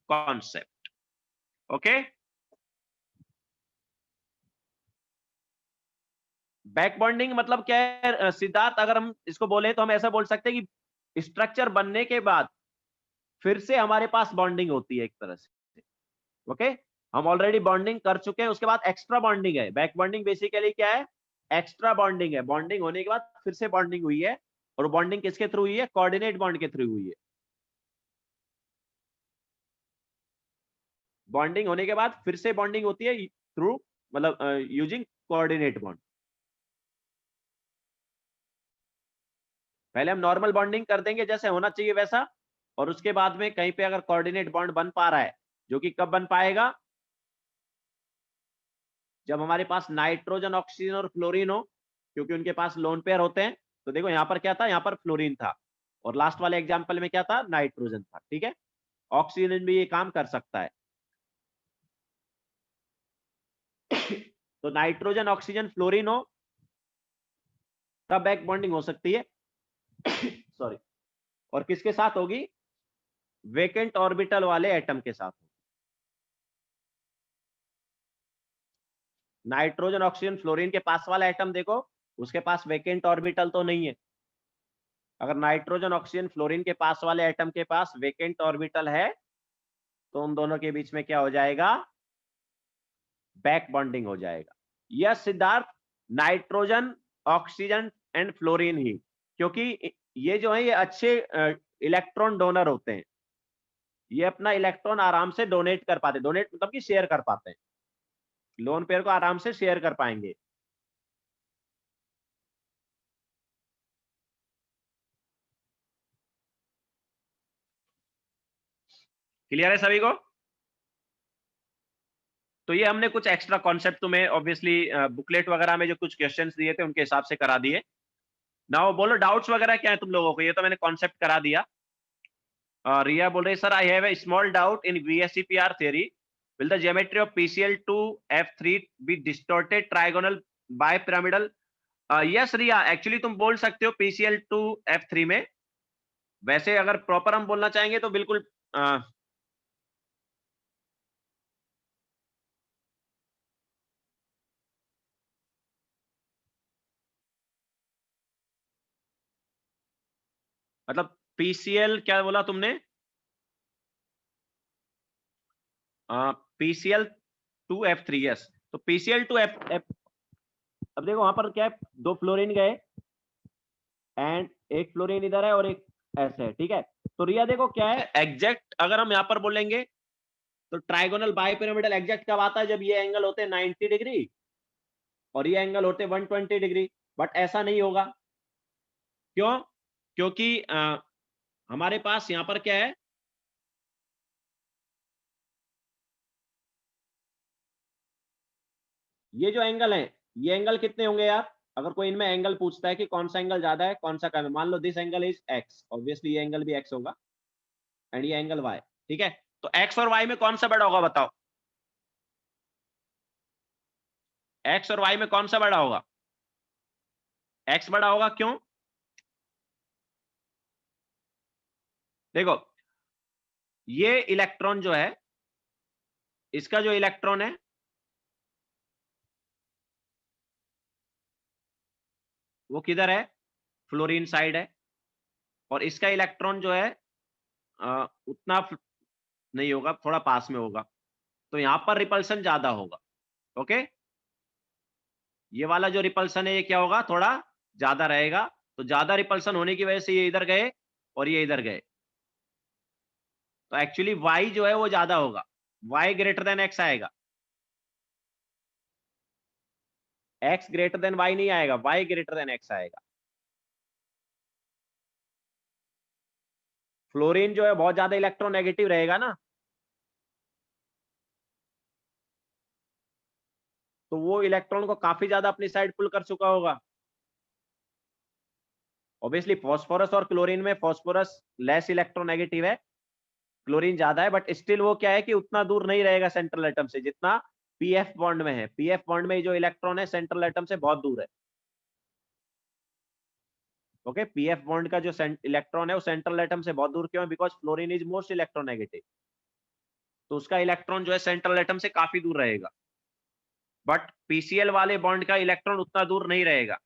कॉन्सेप्ट। ओके, बैक बॉन्डिंग मतलब क्या है सिद्धार्थ, अगर हम इसको बोले तो हम ऐसा बोल सकते हैं कि स्ट्रक्चर बनने के बाद फिर से हमारे पास बॉन्डिंग होती है एक तरह से। ओके, हम ऑलरेडी बॉन्डिंग कर चुके हैं, उसके बाद एक्स्ट्रा बॉन्डिंग है। बैक बॉन्डिंग बेसिकली क्या है, एक्स्ट्रा बॉन्डिंग है। बॉन्डिंग होने के बाद फिर से बॉन्डिंग हुई है, और बॉन्डिंग किसके थ्रू हुई है, कोऑर्डिनेट बॉन्ड के थ्रू हुई है। बॉन्डिंग होने के बाद फिर से बॉन्डिंग होती है थ्रू, मतलब यूजिंग कोऑर्डिनेट बॉन्ड। पहले हम नॉर्मल बॉन्डिंग कर देंगे जैसे होना चाहिए वैसा, और उसके बाद में कहीं पे अगर कोऑर्डिनेट बॉन्ड बन पा रहा है, जो कि कब बन पाएगा, जब हमारे पास नाइट्रोजन, ऑक्सीजन और फ्लोरीन हो, क्योंकि उनके पास लोन पेयर होते हैं। तो देखो यहाँ पर क्या था, यहाँ पर फ्लोरीन था, और लास्ट वाले एग्जाम्पल में क्या था, नाइट्रोजन था। ठीक है, ऑक्सीजन भी ये काम कर सकता है। तो नाइट्रोजन, ऑक्सीजन, फ्लोरीन हो तब बैक बॉन्डिंग हो सकती है। सॉरी। और किसके साथ होगी, वेकेंट ऑर्बिटल वाले एटम के साथ। नाइट्रोजन, ऑक्सीजन, फ्लोरीन के पास वाला एटम देखो, उसके पास वेकेंट ऑर्बिटल तो नहीं है। अगर नाइट्रोजन, ऑक्सीजन, फ्लोरीन के पास वाले एटम के पास वेकेंट ऑर्बिटल है, तो उन दोनों के बीच में क्या हो जाएगा, बैक बॉन्डिंग हो जाएगा। Yes Siddharth, nitrogen, oxygen and fluorine ही, क्योंकि ये जो है ये अच्छे इलेक्ट्रॉन डोनर होते हैं। ये अपना इलेक्ट्रॉन आराम से डोनेट कर पाते, डोनेट मतलब कि शेयर कर पाते हैं, लोन पेयर को आराम से शेयर कर पाएंगे। क्लियर है सभी को? तो ये हमने कुछ एक्स्ट्रा कॉन्सेप्ट तुम्हें ऑब्वियसली बुकलेट वगैरह में जो कुछ क्वेश्चंस दिए थे उनके हिसाब से करा दिए। नाउ बोलो डाउट्स वगैरह क्या है तुम लोगों को, ये तो मैंने कॉन्सेप्ट करा दिया। रिया बोल रही sir, I have a small doubt in VSEPR theory, will the geometry of PCl2F3 be distorted trigonal bipyramidal? Yes Riya, actually तुम बोल सकते हो PCl2F3 में। वैसे अगर प्रॉपर हम बोलना चाहेंगे तो बिल्कुल मतलब PCl क्या बोला तुमने, PCl2F3, यस। तो PCl2F, अब देखो वहां पर क्या है, दो फ्लोरीन गए एंड एक फ्लोरीन इधर है और एक ऐसे है। ठीक है, तो रिया देखो क्या है, एग्जैक्ट अगर हम यहाँ पर बोलेंगे तो ट्राइगोनल बाइपिरामिडल एग्जैक्ट कब आता है, जब ये एंगल होते हैं 90 डिग्री और ये एंगल होते हैं 120 डिग्री। बट ऐसा नहीं होगा, क्यों, क्योंकि हमारे पास यहाँ पर क्या है, ये जो एंगल है, ये एंगल कितने होंगे यार, अगर कोई इनमें एंगल पूछता है कि कौन सा एंगल ज्यादा है कौन सा कम है, मान लो this angle is X, obviously ये एंगल भी एक्स होगा एंड ये एंगल वाई। ठीक है, तो एक्स और वाई में कौन सा बड़ा होगा बताओ, एक्स और वाई में कौन सा बड़ा होगा, एक्स बड़ा होगा, क्यों, देखो ये इलेक्ट्रॉन जो है, इसका जो इलेक्ट्रॉन है वो किधर है, फ्लोरीन साइड है, और इसका इलेक्ट्रॉन जो है उतना नहीं होगा, थोड़ा पास में होगा, तो यहां पर रिपल्सन ज्यादा होगा। ओके, ये वाला जो रिपल्सन है ये क्या होगा, थोड़ा ज्यादा रहेगा, तो ज्यादा रिपल्सन होने की वजह से ये इधर गए और ये इधर गए, तो एक्चुअली y जो है वो ज्यादा होगा, y ग्रेटर देन x आएगा, x ग्रेटर देन y नहीं आएगा, y ग्रेटर देन x आएगा। फ्लोरीन जो है बहुत ज्यादा इलेक्ट्रोनेगेटिव रहेगा ना, तो वो इलेक्ट्रॉन को काफी ज्यादा अपनी साइड पुल कर चुका होगा। ऑब्वियसली फॉस्फोरस और क्लोरीन में फॉस्फोरस लेस इलेक्ट्रोनेगेटिव है, क्लोरीन ज्यादा है, बट स्टिल वो क्या है कि उतना दूर नहीं रहेगा सेंट्रल एटम से जितना पीएफ बॉन्ड में है। पीएफ बॉन्ड में जो इलेक्ट्रॉन है सेंट्रल एटम से बहुत दूर है। ओके, पीएफ बॉन्ड का जो इलेक्ट्रॉन है वो सेंट्रल एटम से बहुत दूर, क्यों है, because fluorine is most electronegative, तो उसका इलेक्ट्रॉन जो है सेंट्रल एटम से काफी दूर रहेगा, बट पीसीएल वाले बॉन्ड का इलेक्ट्रॉन उतना दूर नहीं रहेगा।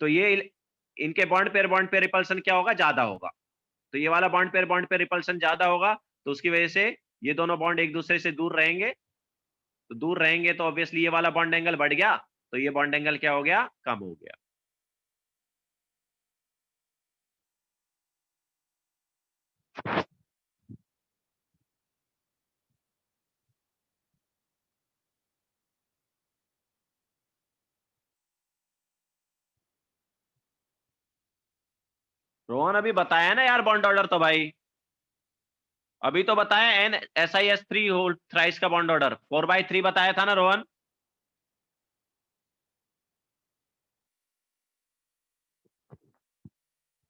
तो ये इनके बॉन्ड पेयर रिपल्सन क्या होगा, ज्यादा होगा, तो ये वाला बॉन्ड पेयर रिपल्सन ज्यादा होगा, तो उसकी वजह से ये दोनों बॉन्ड एक दूसरे से दूर रहेंगे, तो दूर रहेंगे तो ऑब्वियसली ये वाला बॉन्ड एंगल बढ़ गया, तो ये बॉन्ड एंगल क्या हो गया, कम हो गया। रोहन अभी बताया ना यार बॉन्ड ऑर्डर, तो भाई अभी तो बताया NSIS3 होल थ्राइस का बॉन्ड ऑर्डर 4/3 बताया था ना रोहन।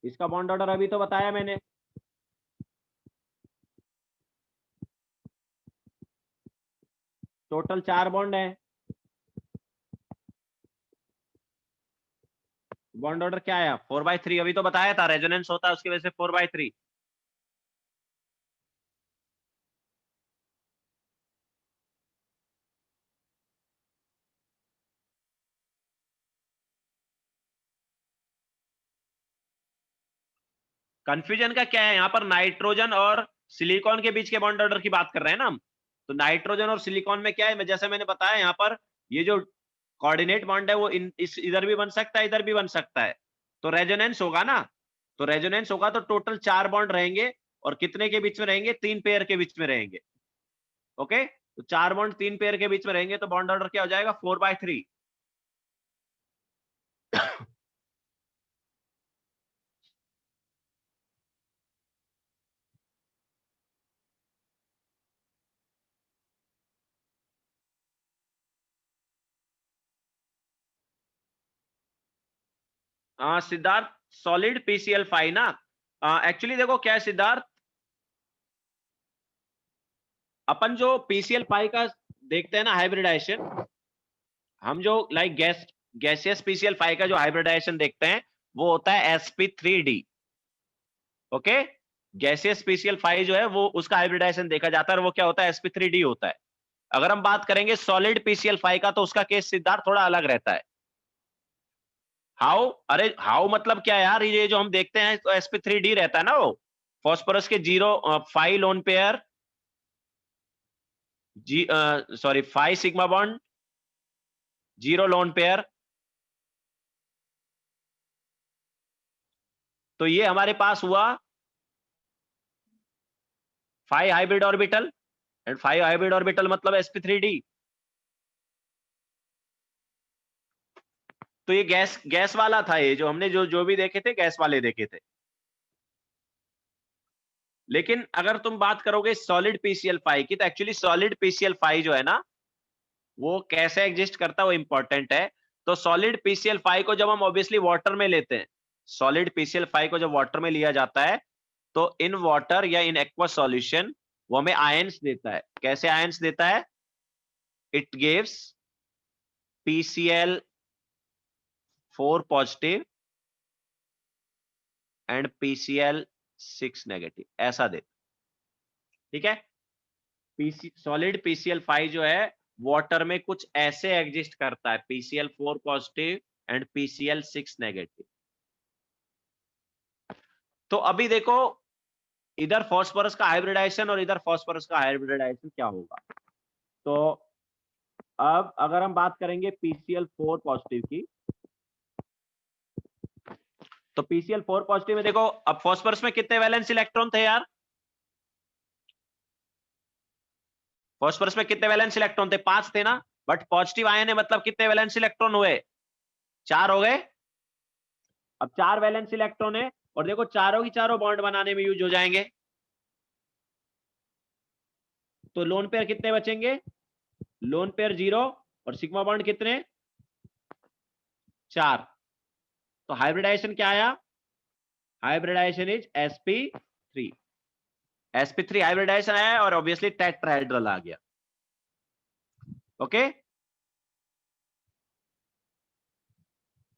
इसका बॉन्ड ऑर्डर अभी तो बताया मैंने। टोटल 4 बॉन्ड है। बॉन्ड ऑर्डर क्या आया? 4/3 अभी तो बताया था, रेजोनेंस होता है उसकी वजह से 4/3। कंफ्यूजन का क्या है यहाँ पर? नाइट्रोजन और सिलिकॉन के बीच के बॉन्ड ऑर्डर की बात कर रहे हैं ना हम। तो नाइट्रोजन और सिलिकॉन में क्या है, जैसे मैंने बताया यहाँ पर, ये जो कोऑर्डिनेट बॉन्ड है वो इधर भी बन सकता है, इधर भी बन सकता है। तो रेजोनेंस होगा ना, तो रेजोनेंस होगा तो टोटल 4 बॉन्ड रहेंगे। और कितने के बीच में रहेंगे? 3 पेयर के बीच में रहेंगे। ओके, तो 4 बॉन्ड 3 पेयर के बीच में रहेंगे, तो बॉन्ड ऑर्डर क्या हो जाएगा? 4/3। सिद्धार्थ, सॉलिड PCl5 ना। एक्चुअली देखो क्या है सिद्धार्थ, अपन जो PCl5 का देखते हैं ना हाइब्रिडाइजेशन, हम जो लाइक गैसियस PCl5 का जो हाइब्रिडाइजेशन देखते हैं वो होता है sp3d। ओके, गैसियस PCl5 जो है वो उसका हाइब्रिडाइजेशन देखा जाता है, और वो क्या होता है? sp3d होता है। अगर हम बात करेंगे सॉलिड PCl5 का, तो उसका केस सिद्धार्थ थोड़ा अलग रहता है। हाउ? अरे हाउ मतलब क्या यार, ये जो हम देखते हैं तो sp3d रहता है ना वो, फॉस्फोरस के 0 5 लोन पेयर, जी sorry 5 sigma bond, 0 lone pair. तो ये हमारे पास हुआ 5 hybrid orbital, and 5 hybrid orbital मतलब sp3d। तो ये गैस गैस वाला था, ये जो हमने जो भी देखे थे गैस वाले देखे थे। लेकिन अगर तुम बात करोगे सॉलिड PCl5 की, तो एक्चुअली सॉलिड PCl5 जो है ना, वो कैसे एग्जिस्ट करता है वो इंपॉर्टेंट है। तो सॉलिड PCl5 को जब हम ऑब्वियसली वाटर में लेते हैं, सॉलिड PCl5 को जब वाटर में लिया जाता है, तो इन वाटर या इन एक्वा सॉल्यूशन वो हमें आयंस देता है। कैसे आयंस देता है? It gives PCl4 positive and PCl6 negative, ऐसा देता। ठीक है, सॉलिड PCl5 जो है वाटर में कुछ ऐसे एग्जिस्ट करता है, PCl4 positive and PCl6 negative. तो अभी देखो, इधर फॉस्फोरस का हाइब्रिडाइजेशन और इधर फॉस्फोरस का हाइब्रिडाइजेशन क्या होगा। तो अब अगर हम बात करेंगे PCl4 पॉजिटिव की, तो PCl4 पॉजिटिव में देखो, अब फॉस्फोरस में कितने वैलेंस इलेक्ट्रॉन थे यार? फॉस्फोरस में कितने वैलेंस इलेक्ट्रॉन थे? 5 थे ना। बट पॉजिटिव आयन है मतलब कितने वैलेंस इलेक्ट्रॉन हुए? 4 हो गए। अब 4 वैलेंस इलेक्ट्रॉन है, और देखो चारों की चारों बॉन्ड बनाने में यूज हो जाएंगे। तो लोन पेयर कितने बचेंगे? लोन पेयर 0, और सिग्मा बॉन्ड कितने? 4। तो हाइब्रिडाइजेशन क्या आया? Hybridisation is sp3। sp3 hybridisation आया, और ऑब्वियसली टेट्राहेड्रल आ गया। ओके,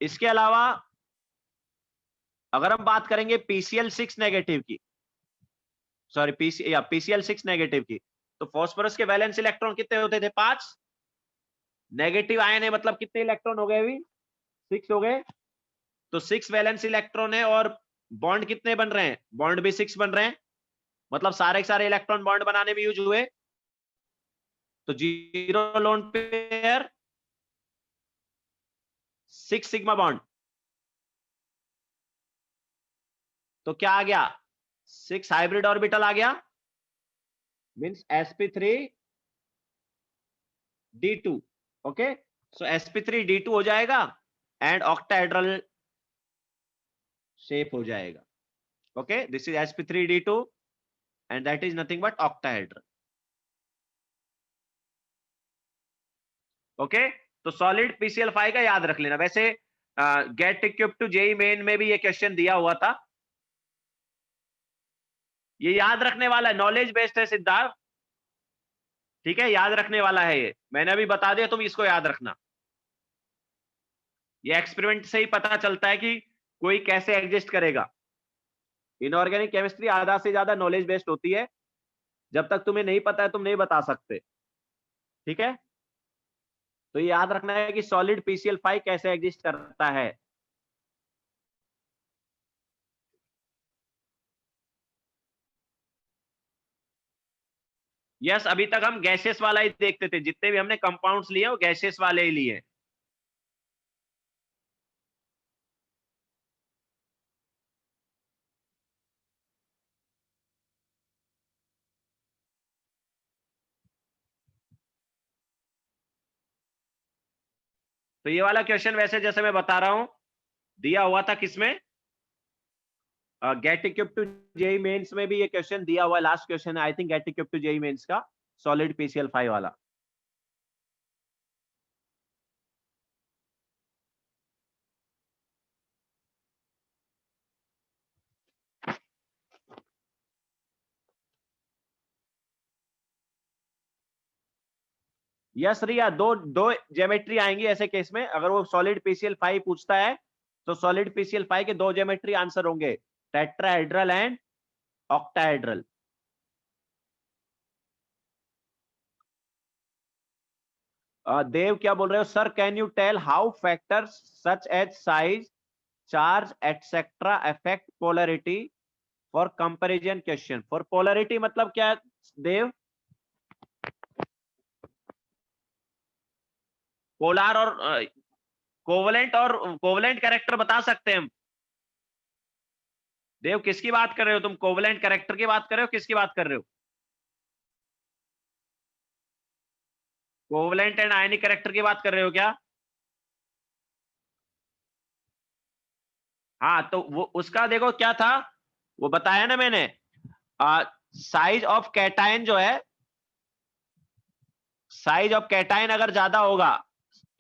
इसके अलावा अगर हम बात करेंगे PCl6 नेगेटिव की, सॉरी PCl6 नेगेटिव की, तो फॉस्फोरस के वैलेंस इलेक्ट्रॉन कितने होते थे? 5। नेगेटिव आयन है मतलब कितने इलेक्ट्रॉन हो गए? अभी 6 हो गए। तो 6 वैलेंस इलेक्ट्रॉन है, और बॉन्ड कितने बन रहे हैं? बॉन्ड भी 6 बन रहे हैं, मतलब सारे के सारे इलेक्ट्रॉन बॉन्ड बनाने में यूज हुए। तो 0 लोन पेयर, 6 सिग्मा बॉन्ड, तो क्या आ गया? 6 हाइब्रिड ऑर्बिटल आ गया, मींस sp3d2। ओके, सो sp3d2 हो जाएगा, एंड ऑक्टाहेड्रल शेप हो जाएगा। Okay, this is sp3d2 and that is nothing but octahedral. Okay, तो सॉलिड PCl5 का याद रख लेना। वैसे gate equip to JEE main में भी ये क्वेश्चन दिया हुआ था, ये याद रखने वाला है, नॉलेज बेस्ड है सिद्धार्थ, ठीक है, याद रखने वाला है, ये मैंने अभी बता दिया, तुम इसको याद रखना। ये एक्सपेरिमेंट से ही पता चलता है कि कोई कैसे एग्जिस्ट करेगा। इनऑर्गेनिक केमिस्ट्री आधा से ज्यादा नॉलेज बेस्ड होती है, जब तक तुम्हें नहीं पता है तुम नहीं बता सकते, ठीक है। तो ये याद रखना है कि सॉलिड PCl5 कैसे एग्जिस्ट करता है। यस, अभी तक हम गैसेस वाला ही देखते थे, जितने भी हमने कंपाउंड्स लिए वो गैसेस वाले ही लिए। तो ये वाला क्वेश्चन वैसे जैसे मैं बता रहा हूं दिया हुआ था किसमें, gate equip to JEE mains में भी ये क्वेश्चन दिया हुआ है, लास्ट क्वेश्चन है I think gate equip to JEE mains का, सॉलिड PCl5 वाला। यस रिया, दो दो ज्योमेट्री आएंगी ऐसे केस में, अगर वो सॉलिड PCl5 पूछता है तो सॉलिड PCl5 के दो ज्योमेट्री आंसर होंगे, टेट्राहेड्रल एंड ऑक्टाहेड्रल। देव क्या बोल रहे हो sir, can you tell how factors such as size, charge etcetera affect polarity for comparison question. For polarity मतलब क्या देव? पोलार और कोवलेंट कैरेक्टर बता सकते हैं हम। देव किसकी बात कर रहे हो तुम, कोवलेंट कैरेक्टर की बात कर रहे हो, किसकी बात कर रहे हो? कोवलेंट एंड आयनिक कैरेक्टर की बात कर रहे हो क्या? हाँ, तो वो उसका देखो क्या था, वो बताया ना मैंने, साइज ऑफ कैटायन जो है, साइज ऑफ कैटायन अगर ज्यादा होगा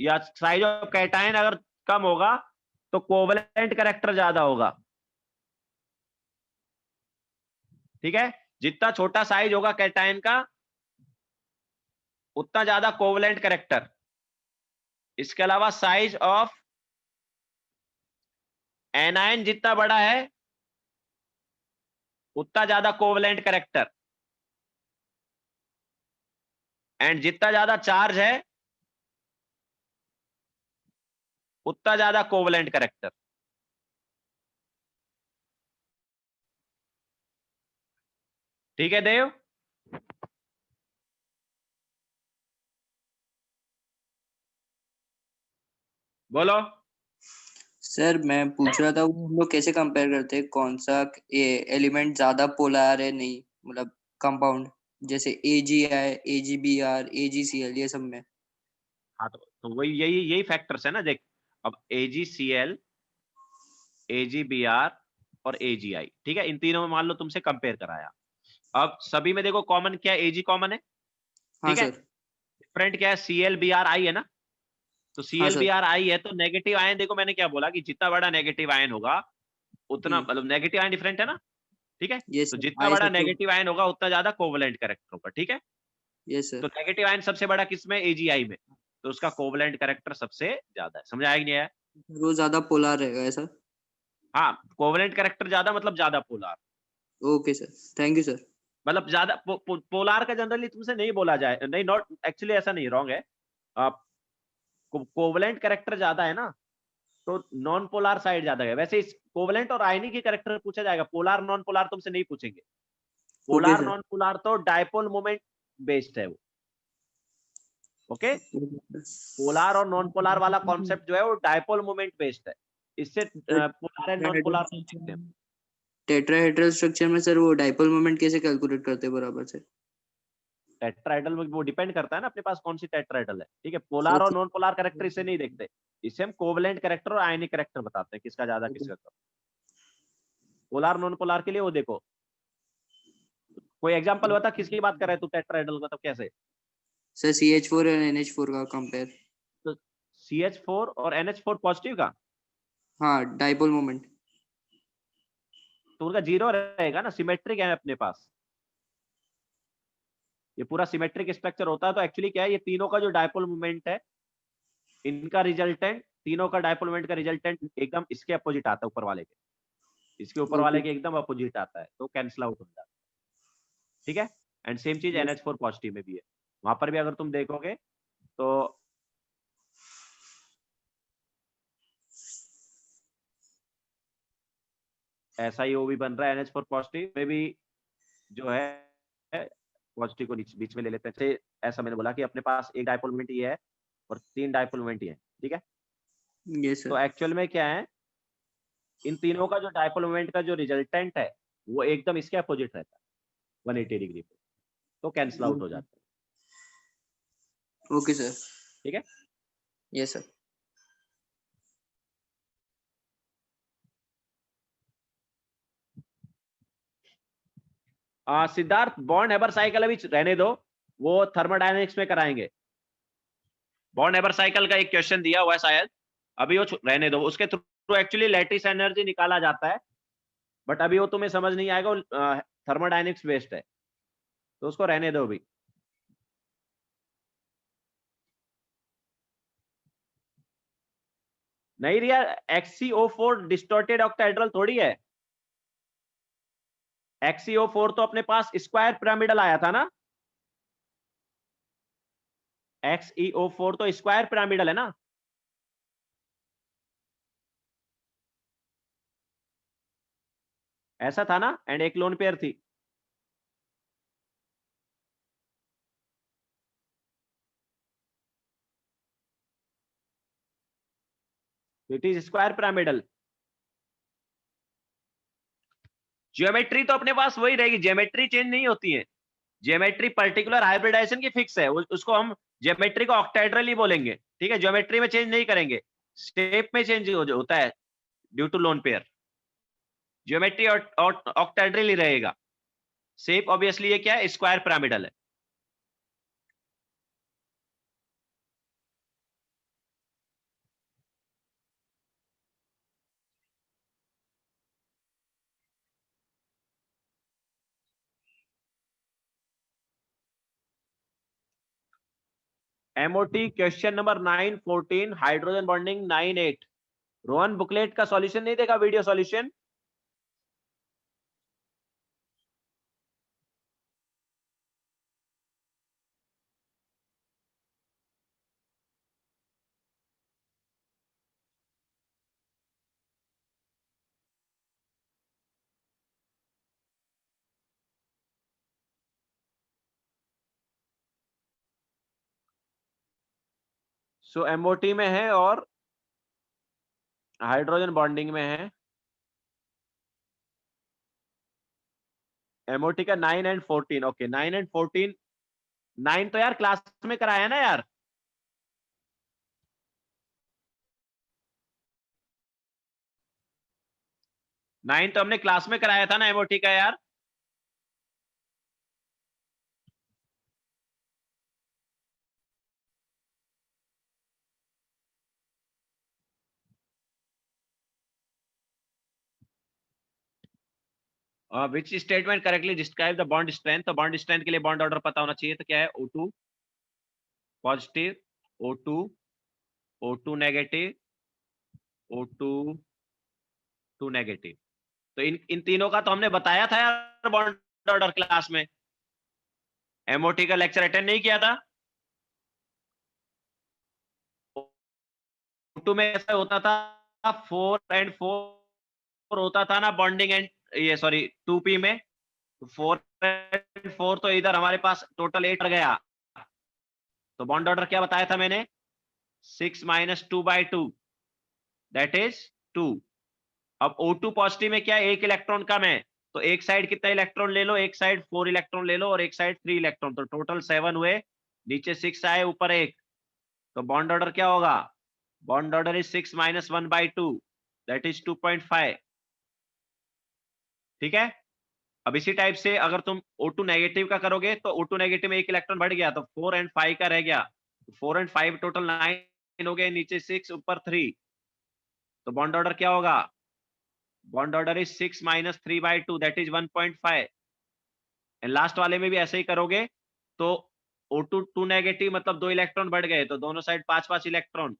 या साइज ऑफ कैटायन अगर कम होगा तो कोवलेंट कैरेक्टर ज्यादा होगा, ठीक है। जितना छोटा साइज होगा कैटायन का उतना ज्यादा कोवलेंट कैरेक्टर। इसके अलावा साइज ऑफ एनायन जितना बड़ा है उतना ज्यादा कोवलेंट कैरेक्टर, एंड जितना ज्यादा चार्ज है उतना ज्यादा कोवलेंट कैरेक्टर, ठीक है देव। बोलो। सर मैं पूछ रहा था वो हम लोग कैसे कंपेयर करते हैं कौन सा ये एलिमेंट ज्यादा पोलर है, नहीं मतलब कंपाउंड जैसे AgI, AgBr, AgCl ये सब में। हाँ, तो वही यही फैक्टर्स है ना, देख अब AgCl, AgBr और AgI, ठीक है, इन तीनों में मान लो तुमसे कंपेयर कराया, अब सभी में देखो कॉमन क्या है, Ag कॉमन है, हाँ ठीक है। सर। डिफरेंट क्या है, ClBrI है ना, तो हाँ सर। ClBrI है तो नेगेटिव आयन, देखो मैंने क्या बोला कि जितना बड़ा नेगेटिव आयन होगा उतना, मतलब नेगेटिव आयन डिफरेंट है ना, ठीक है, यस तो सर, जितना आई बड़ा सबसे। नेगेटिव आयन होगा उतना ज्यादा कोवलेंट कैरेक्टर होगा, ठीक है। यस तो सर। नेगेटिव आयन सबसे बड़ा किसमें, AgI में, तो उसका कोवलेंट कैरेक्टर सबसे ज्यादा है, समझ आया कि नहीं आया? वो ज्यादा पोलर रहेगा ऐसा। हाँ, कोवलेंट कैरेक्टर ज्यादा मतलब ज्यादा polar, okay sir, thank you sir. मतलब ज्यादा पोलार का जनरली तुमसे नहीं बोला जाए, नहीं, नॉट एक्चुअली ऐसा नहीं, रॉन्ग है। कोवलेंट कैरेक्टर ज्यादा है ना तो नॉन पोलार साइड ज्यादा है, वैसे इस कोवलेंट और आयनिक की कैरेक्टर पूछा जाएगा, पोलार नॉन पोलार तुमसे नहीं पूछेंगे। Okay polar sir. Non polar तो डायपोल मोमेंट बेस्ड है वो, ओके। पोलार और नॉन पोलार वाला कॉन्सेप्ट जो है वो डायपोल मोमेंट बेस्ड है, इससे पोलार एंड नॉन पोलार देखते हैं। टेट्राहेड्रल स्ट्रक्चर में सर वो डाइपोल मोमेंट कैसे कैलकुलेट करते हैं बराबर से? टेट्राहेड्रल में वो डिपेंड करता है ना अपने पास कौन सी टेट्राहेड्रल है, ठीक है। पोलार और ओके। नॉन पोलार कैरेक्टर इसे नहीं देखते, इसे हम कोवलेंट कैरेक्टर और आयनिक कैरेक्टर बताते हैं, किसका ज्यादा किसका कम। पोलर नॉन पोलर के लिए वो देखो, कोई एग्जांपल बता किसकी बात कर रहा है तू, टेट्राहेड्रल मतलब कैसे? सर CH4 और NH4 का कंपेयर। तो CH4 और NH4 पॉजिटिव का, हाँ, डाइपोल मोमेंट। तो उनका जीरो रहेगा ना, सिमेट्रिक है अपने पास, ये पूरा सिमेट्रिक स्ट्रक्चर होता है। तो एक्चुअली क्या है, ये तीनों का जो डाइपोल मोमेंट है, इनका रिजल्टेंट, तीनों का डाइपोल मोमेंट का रिजल्टेंट एकदम इसके अपोजिट आता है, ऊपर वाले के, इसके ऊपर वाले के एकदम अपोजिट आता है, तो कैंसिल आउट हो जाता है। ठीक है, एंड सेम चीज NH4 पॉजिटिव में भी है, वहां पर भी अगर तुम देखोगे तो ऐसा ही वो भी बन रहा है, NH4 पॉजिटिव में भी जो है पॉजिटिव को बीच में ले लेते हैं। जैसे ऐसा मैंने बोला कि अपने पास एक डाइपोल मोमेंट ये है और 3 डाइपोल मोमेंट ये है, ठीक है। यस तो सर। एक्चुअल में क्या है, इन तीनों का जो डाइपोल मोमेंट का जो रिजल्टेंट है वो एकदम इसके अपोजिट रहता है 180 डिग्री पे, तो कैंसिल आउट हो जाता है। Okay sir. ठीक है, यस सर। सिद्धार्थ बॉन्ड हेबर साइकिल अभी रहने दो, वो थर्मोडायनेमिक्स में कराएंगे। बॉन्ड हेबर साइकिल का एक क्वेश्चन दिया हुआ है शायद, अभी वो रहने दो, उसके थ्रू एक्चुअली लैटिस एनर्जी निकाला जाता है, बट अभी वो तुम्हें समझ नहीं आएगा, थर्मोडायनेमिक्स बेस्ड है, तो उसको रहने दो अभी। नहीं रिया, XCO4 डिस्टॉर्टेड ऑक्टाहेड्रल थोड़ी है, XCO4 तो अपने पास स्क्वायर पिरामिडल आया था ना, XeO4 तो स्क्वायर पिरामिडल है ना। ऐसा था ना, एंड एक लोन पेयर थी। It is square pyramidal. Geometry तो अपने पास वही रहेगी, ज्योमेट्री चेंज नहीं होती है, ज्योमेट्री पर्टिकुलर हाइब्रिडाइजेशन की फिक्स है, उसको हम ज्योमेट्री को ऑक्टाहेड्रल ही बोलेंगे, ठीक है। ज्योमेट्री में चेंज नहीं करेंगे, शेप में चेंज होता है due to lone pair, geometry और ऑक्टाहेड्रल ही रहेगा, शेप ऑब्वियसली ये क्या है, स्क्वायर पिरामिडल है। MOT question number 914, hydrogen bonding 98। Rohan booklet का सॉल्यूशन नहीं देगा, वीडियो सॉल्यूशन। सो MOT में है और हाइड्रोजन बॉन्डिंग में है। MOT का 9 एंड 14, ओके 9 एंड 14। 9 तो यार क्लास में कराया ना यार, 9 तो हमने क्लास में कराया था ना MOT का यार। Which statement correctly describe the bond strength, तो बॉन्ड स्ट्रेंथ के लिए बॉन्ड ऑर्डर पता होना चाहिए, तो क्या है, O2 positive, O2 O2 negative, O2 2 negative. तो इन तीनों का तो हमने बताया था यार बॉन्ड ऑर्डर क्लास में, MOT का लेक्चर अटेंड नहीं किया था। O2 में ऐसा होता था 4 एंड 4 होता था ना बॉन्डिंग, एंड ये सॉरी 2p में 4 एंड 4, तो इधर हमारे पास टोटल 8 गया, तो बॉन्ड ऑर्डर क्या बताया था मैंने, 6 माइनस 2/2 दैट इज 2। अब O2 पॉजिटिव में क्या है, एक इलेक्ट्रॉन कम है, तो एक साइड कितना इलेक्ट्रॉन ले लो, एक साइड 4 इलेक्ट्रॉन ले लो और एक साइड 3 इलेक्ट्रॉन, तो टोटल 7 हुए, नीचे 6 आए ऊपर 1, तो बॉन्ड ऑर्डर क्या होगा, bond order is 6 minus 1/2 that is 2.5। ठीक है। अब इसी टाइप से अगर तुम O2 नेगेटिव का करोगे तो O2 नेगेटिव में एक इलेक्ट्रॉन बढ़ गया तो 4 और 5 का रह गया, 4 और 5 टोटल 9 हो गए, नीचे 6 ऊपर 3, तो बॉन्ड ऑर्डर क्या होगा? Bond order is 6 minus 3/2 that is 1.5। And last वाले में भी ऐसे ही करोगे तो O2 2 नेगेटिव मतलब 2 इलेक्ट्रॉन बढ़ गए, तो दोनों साइड 5-5 इलेक्ट्रॉन,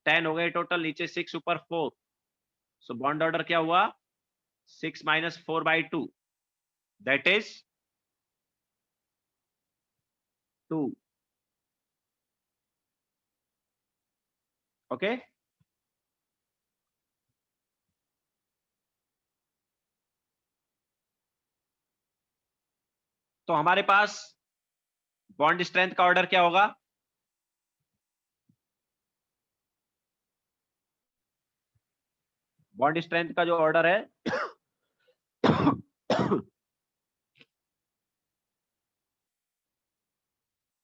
10 हो गए टोटल, नीचे 6 ऊपर 4, सो बॉन्ड ऑर्डर क्या हुआ? 6 माइनस 4/2 दैट इज 2। ओके, तो हमारे पास बॉन्ड स्ट्रेंथ का ऑर्डर क्या होगा? बॉन्ड स्ट्रेंथ का जो ऑर्डर है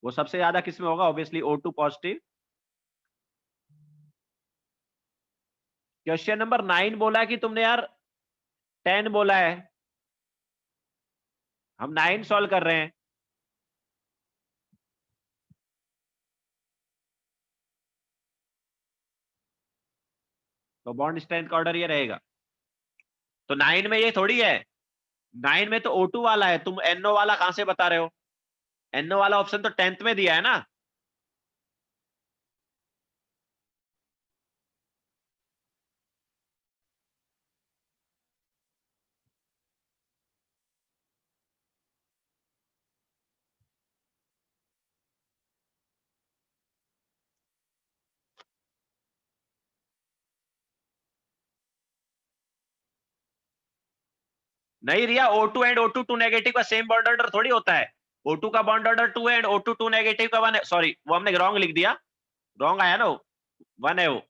वो सबसे ज्यादा किस में होगा? Obviously O2 positive. Question number 9 बोला है कि तुमने यार 10 बोला है, हम 9 सॉल्व कर रहे हैं। तो बॉन्ड स्ट्रेंथ का ऑर्डर ये रहेगा। तो 9 में ये थोड़ी है, 9 में तो O2 वाला है, तुम NO वाला कहां से बता रहे हो? NO वाला ऑप्शन तो 10th में दिया है ना। नहीं रिया, O2 एंड O2 2 नेगेटिव का सेम बॉन्ड ऑर्डर थोड़ी होता है। O2 का बॉन्ड ऑर्डर 2 है एंड O2 2 नेगेटिव का 1 है। सॉरी, वो हमने रॉन्ग लिख दिया, रॉन्ग आया ना वो, 1 है वो,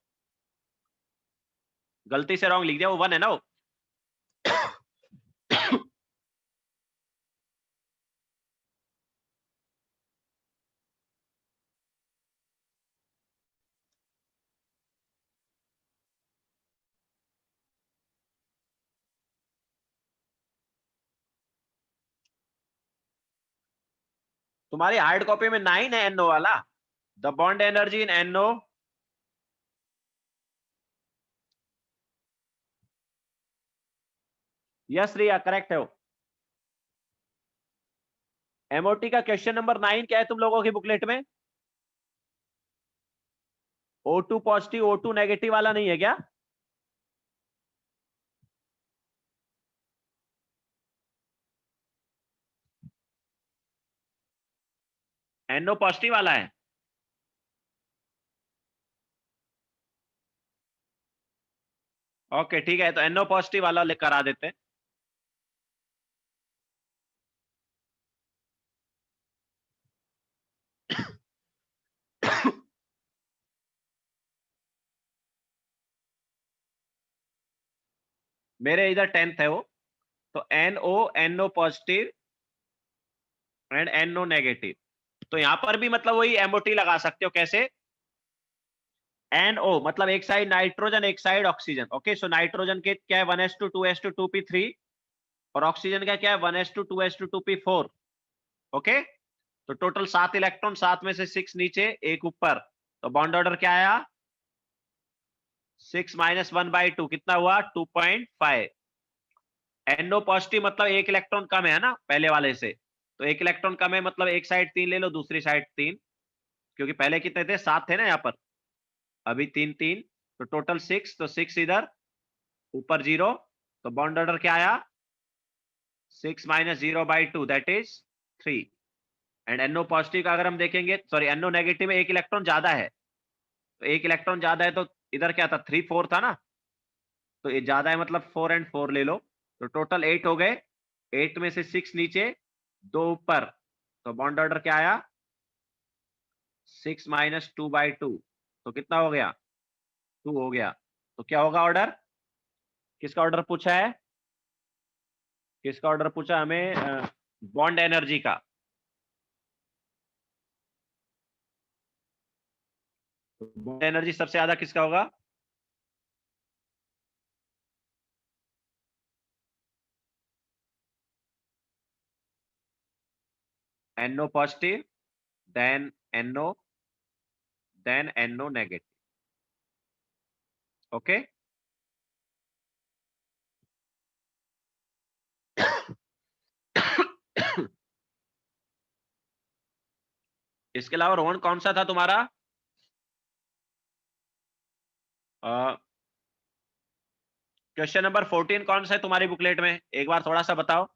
गलती से रॉन्ग लिख दिया, वो 1 है ना वो। तुम्हारी हार्ड कॉपी में 9 है NO वाला। The bond energy in NO, yes Riya correct है वो। MOT का क्वेश्चन नंबर 9 क्या है तुम लोगों की बुकलेट में? O2 पॉजिटिव O2 नेगेटिव वाला नहीं है क्या? NO पॉजिटिव वाला है। ओके ठीक है, तो NO पॉजिटिव वाला करा देते हैं। मेरे इधर 10th है वो, तो NO positive and NO negative, तो यहां पर भी मतलब वही MOT लगा सकते हो। कैसे? NO मतलब एक साइड नाइट्रोजन एक side oxygen. Okay, so nitrogen के क्या है 1s2 2s2 2p3, और ऑक्सीजन का क्या है 1s2 2s2 2p4। ओके, तो टोटल 7 इलेक्ट्रॉन, 7 में से 6 नीचे 1 ऊपर, तो बॉन्ड ऑर्डर क्या आया? 6 माइनस 1/2 कितना हुआ? 2.5। NO पॉजिटिव मतलब एक इलेक्ट्रॉन कम है ना पहले वाले से, तो एक इलेक्ट्रॉन कम है मतलब एक साइड 3 ले लो, दूसरी साइड 3, क्योंकि पहले कितने थे? 7 थे ना यहाँ पर, अभी 3 3, तो टोटल 6, तो 6 इधर, ऊपर 0, तो बॉन्ड ऑर्डर क्या आया? 6 minus 0/2 that is 3। And NO positive का अगर हम देखेंगे, सॉरी NO नेगेटिव में एक इलेक्ट्रॉन ज्यादा है, तो एक इलेक्ट्रॉन ज्यादा है तो इधर क्या था? 3 4 था ना, तो ये ज्यादा है मतलब 4 एंड 4 ले लो, तो टोटल 8 हो गए, 8 में से 6 नीचे 2 ऊपर, तो बॉन्ड ऑर्डर क्या आया? 6 माइनस 2/2, तो कितना हो गया? 2 हो गया। तो क्या होगा ऑर्डर? किसका ऑर्डर पूछा है? किसका ऑर्डर पूछा हमें? बॉन्ड एनर्जी का। तो बॉन्ड एनर्जी सबसे ज्यादा किसका होगा? NO positive, then NO, then NO negative. Okay. इसके अलावा रोहन कौन सा था तुम्हारा? क्वेश्चन नंबर 14 कौन सा है तुम्हारी बुकलेट में? एक बार थोड़ा सा बताओ.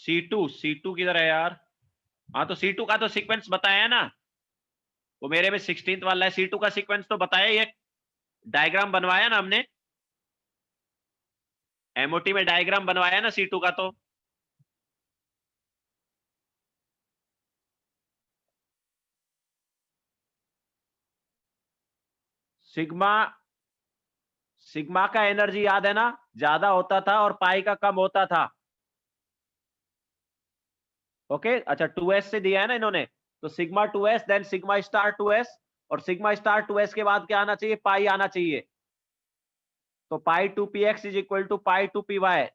C2 किधर है यार? हाँ, तो C2 का तो सीक्वेंस बताया है ना, वो मेरे में 16th वाला है. C2 का सीक्वेंस तो बताया, ये डायग्राम बनवाया ना हमने, MOT में डायग्राम बनवाया ना C2 का. तो सिग्मा सिग्मा का एनर्जी याद है ना, ज्यादा होता था और पाई का कम होता था. ओके. अच्छा, 2s से दिया है ना इन्होंने, तो sigma 2s then sigma star 2s, और सिग्मा स्टार 2s के बाद क्या आना चाहिए? पाई आना चाहिए. तो pi 2px is equal to pi 2py.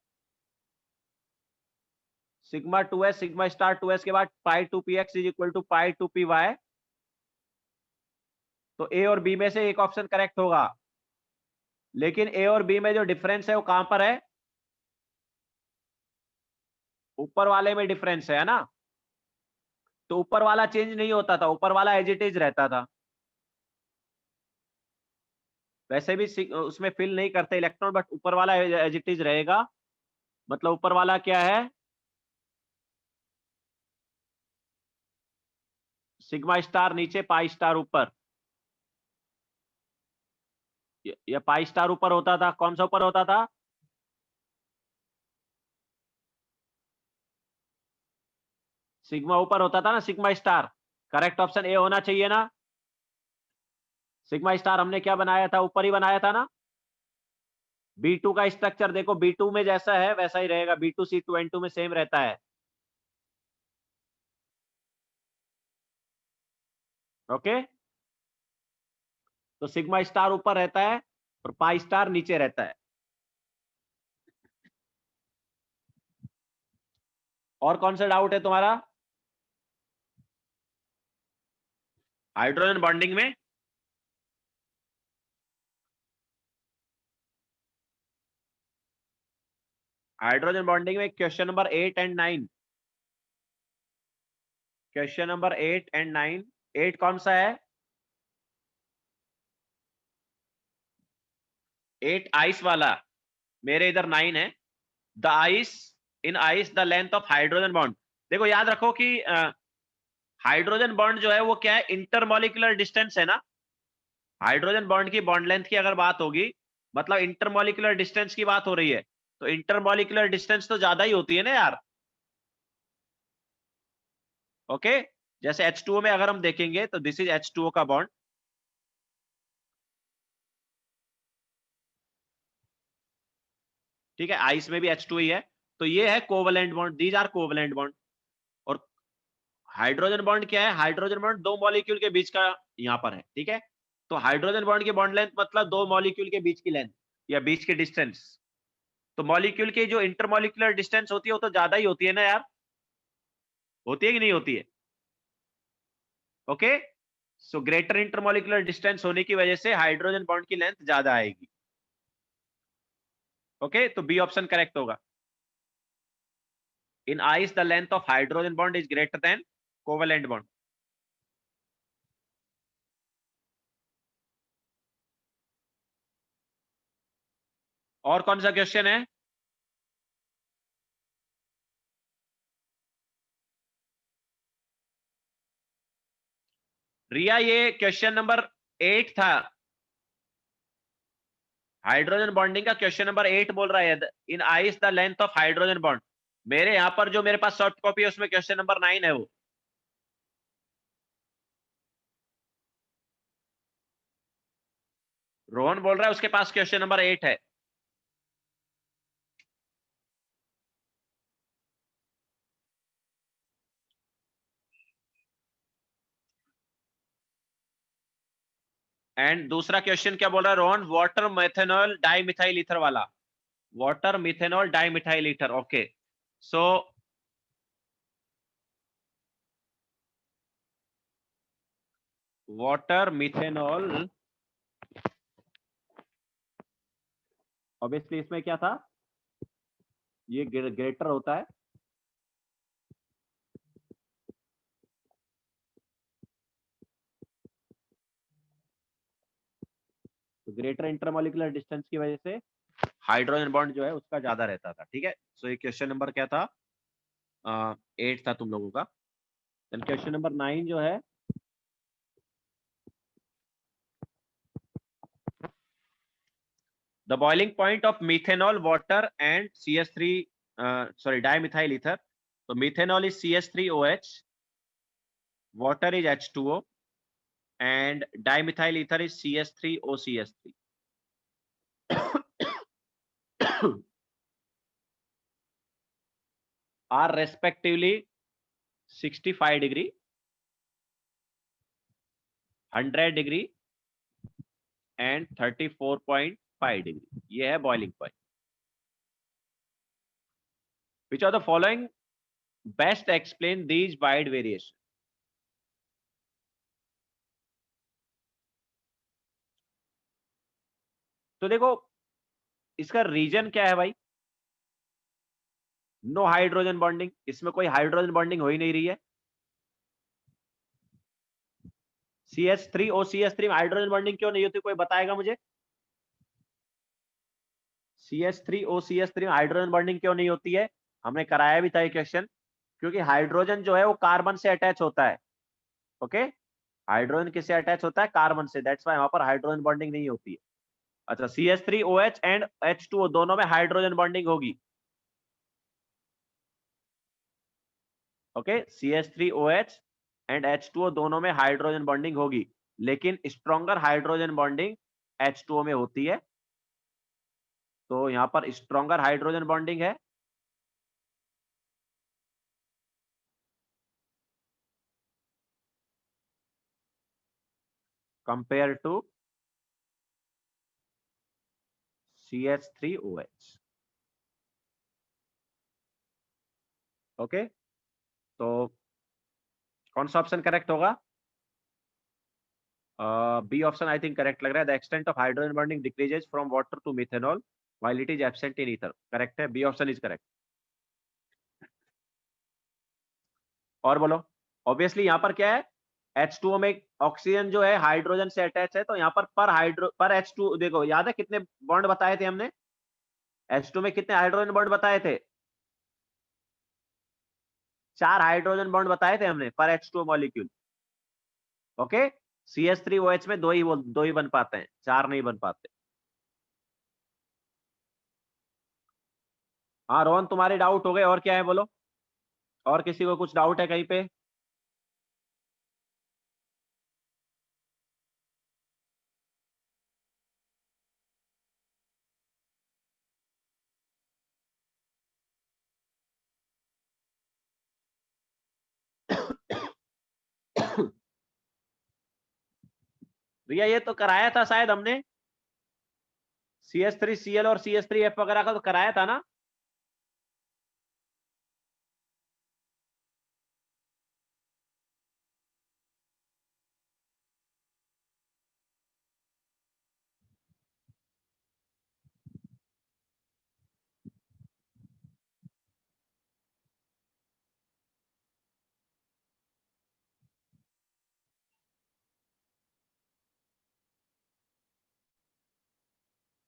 Sigma 2s sigma star 2s के बाद pi 2px is equal to pi 2py. तो ए और बी में से एक ऑप्शन करेक्ट होगा. लेकिन ए और बी में जो डिफरेंस है वो कहां पर है? ऊपर वाले में डिफरेंस है ना. तो ऊपर वाला चेंज नहीं होता था, ऊपर वाला एज इट इज रहता था. वैसे भी उसमें फिल नहीं करते इलेक्ट्रॉन, बट ऊपर वाला एज इट इज रहेगा. मतलब ऊपर वाला क्या है? सिग्मा स्टार नीचे, पाई स्टार ऊपर. या पाई स्टार ऊपर होता था. कौन सा ऊपर होता था? सिग्मा ऊपर होता था ना, sigma star. Correct option A होना चाहिए ना. सिग्मा स्टार हमने क्या बनाया था? ऊपर ही बनाया था ना. B2 का स्ट्रक्चर देखो, B2 में जैसा है वैसा ही रहेगा. B2 C2 N2 में सेम रहता है. ओके. तो सिग्मा स्टार ऊपर रहता है और पाई स्टार नीचे रहता है. और कौन सा डाउट है तुम्हारा? हाइड्रोजन बॉन्डिंग में question number 8 and 9. Question number 8 and 9. 8 कौन सा है? 8 आइस वाला. मेरे इधर 9 है. The ice, in ice the length of hydrogen bond. देखो याद रखो कि हाइड्रोजन बॉन्ड जो है वो क्या है? इंटरमोलिकुलर डिस्टेंस है ना. हाइड्रोजन बॉन्ड की बॉन्ड लेंथ की अगर बात होगी, मतलब इंटरमोलिकुलर डिस्टेंस की बात हो रही है, तो इंटरमोलिकुलर डिस्टेंस तो ज्यादा ही होती है ना यार. ओके. जैसे H2O में अगर हम देखेंगे तो दिस इज H2O का बॉन्ड. ठीक है, आइस में भी H2 ही है. तो ये है covalent bond. These are covalent bond. और हाइड्रोजन बॉन्ड क्या है? हाइड्रोजन बॉन्ड दो मॉलिक्यूल के बीच का यहां पर है. ठीक है. तो हाइड्रोजन बॉन्ड की बॉन्ड लेंथ मतलब दो मॉलिक्यूल के बीच की लेंथ या बीच की डिस्टेंस. तो मॉलिक्यूल की जो इंटरमॉलिक्यूलर डिस्टेंस होती है वो तो ज्यादा ही होती है ना यार. होती है कि नहीं होती है? Okay. So greater intermolecular distance होने की वजह से हाइड्रोजन बॉन्ड की लेंथ ज्यादा आएगी. ओके. तो बी ऑप्शन करेक्ट होगा. In ice, the length of hydrogen bond is greater than covalent bond. और कौन सा क्वेश्चन है? रिया, ये क्वेश्चन नंबर 8 था. हाइड्रोजन बॉन्डिंग का क्वेश्चन नंबर 8 बोल रहा है. In ice the length of hydrogen bond. मेरे यहां पर जो मेरे पास सॉफ्ट कॉपी है उसमें क्वेश्चन नंबर 9 है वो. रोहन बोल रहा है उसके पास क्वेश्चन नंबर 8 है. एंड दूसरा क्वेश्चन क्या बोल रहा है Rohan, water methanol dimethyl ether वाला, water methanol dimethyl ether. Okay, so water methanol, obviously इसमें क्या था, ये ग्रेटर होता है, तो ग्रेटर इंटरमोलिकुलर डिस्टेंस की वजह से हाइड्रोजन बॉन्ड जो है उसका ज्यादा रहता था। ठीक है, सो ये क्वेश्चन नंबर क्या था, 8 था तुम लोगों का। देन क्वेश्चन नंबर 9 जो है, the boiling point of methanol water and CH3 sorry dimethyl ether, so methanol is CH3OH, water is H2O, and dimethyl ether is CH3OCH3 are respectively 65 degree, 100 degree and 34.5 degree। ये है boiling point. Which of the following best explain these wide variation? तो देखो इसका reason क्या है भाई, no hydrogen bonding, इसमें कोई हाइड्रोजन बॉन्डिंग हो ही नहीं रही है। CH3OCH3 में हाइड्रोजन बॉन्डिंग क्यों नहीं होती, कोई बताएगा मुझे? CH3OCH3 में हाइड्रोजन बॉन्डिंग क्यों नहीं होती है? हमने कराया भी था ये क्वेश्चन, क्योंकि हाइड्रोजन जो है वो कार्बन से अटैच होता है। ओके, हाइड्रोजन किससे अटैच होता है, कार्बन से, दैट्स व्हाई वहां पर हाइड्रोजन बॉन्डिंग नहीं होती है। अच्छा, CH3OH एंड H2O दोनों में हाइड्रोजन बॉन्डिंग होगी। ओके, CH3OH एंड H2O दोनों में हाइड्रोजन बॉन्डिंग होगी, लेकिन स्ट्रॉन्गर हाइड्रोजन बॉन्डिंग H2O में होती है। तो यहां पर स्ट्रॉन्गर हाइड्रोजन बॉन्डिंग है, कंपेयर टू CH3OH। ओके, तो कौन सा ऑप्शन करेक्ट होगा? B option I think correct लग रहा है। The extent of hydrogen bonding decreases from water to methanol while it is absent in ether. Correct है, बी ऑप्शन इज करेक्ट। और बोलो, ऑब्वियसली यहाँ पर क्या है, H2O में ऑक्सीजन जो है हाइड्रोजन से अटैच है, तो यहाँ पर H2 देखो, याद है कितने बॉन्ड बताए थे हमने, H2 में कितने हाइड्रोजन बॉन्ड बताए थे? 4 हाइड्रोजन बॉन्ड बताए थे हमने पर H2O मॉलिक्यूल। ओके, CH3OH में दो ही बन पाते हैं, 4 नहीं बन पाते। हाँ रोहन, तुम्हारे डाउट हो गए, और क्या है बोलो, और किसी को कुछ डाउट है कहीं पे? भैया ये तो कराया था शायद हमने, CH3Cl और CH3F वगैरह का तो कराया था ना।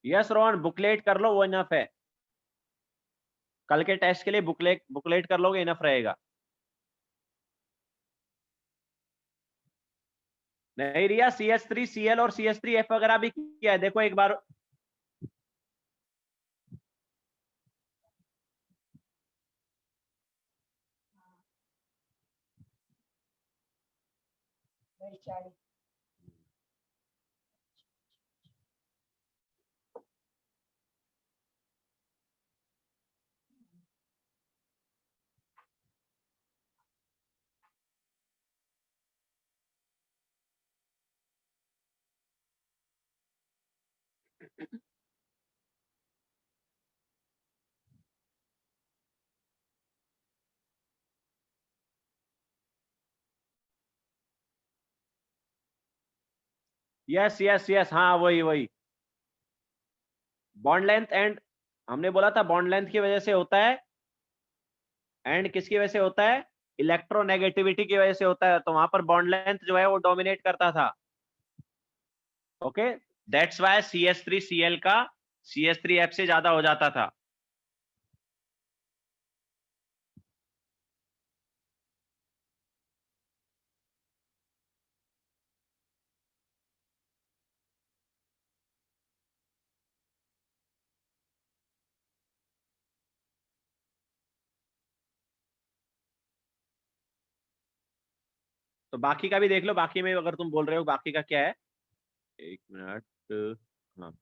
यस रोहन, बुकलेट कर लो, वो इनफ है, कल के टेस्ट के लिए बुकलेट बुकलेट कर लोगे, इनफ रहेगा। नहीं रिया, CH3Cl और CH3F वगैरह भी किया है, देखो एक बार। यस यस यस, हाँ वही वही बॉन्ड लेंथ। एंड हमने बोला था बॉन्ड लेंथ की वजह से होता है, एंड किसकी वजह से होता है, इलेक्ट्रोनेगेटिविटी की वजह से होता है। तो वहां पर बॉन्ड लेंथ जो है वो डोमिनेट करता था। ओके, दैट्स वाई CH3Cl का CH3F से ज्यादा हो जाता था। तो बाकी का भी देख लो, बाकी में अगर तुम बोल रहे हो बाकी का क्या है, एक मिनट। हाँ,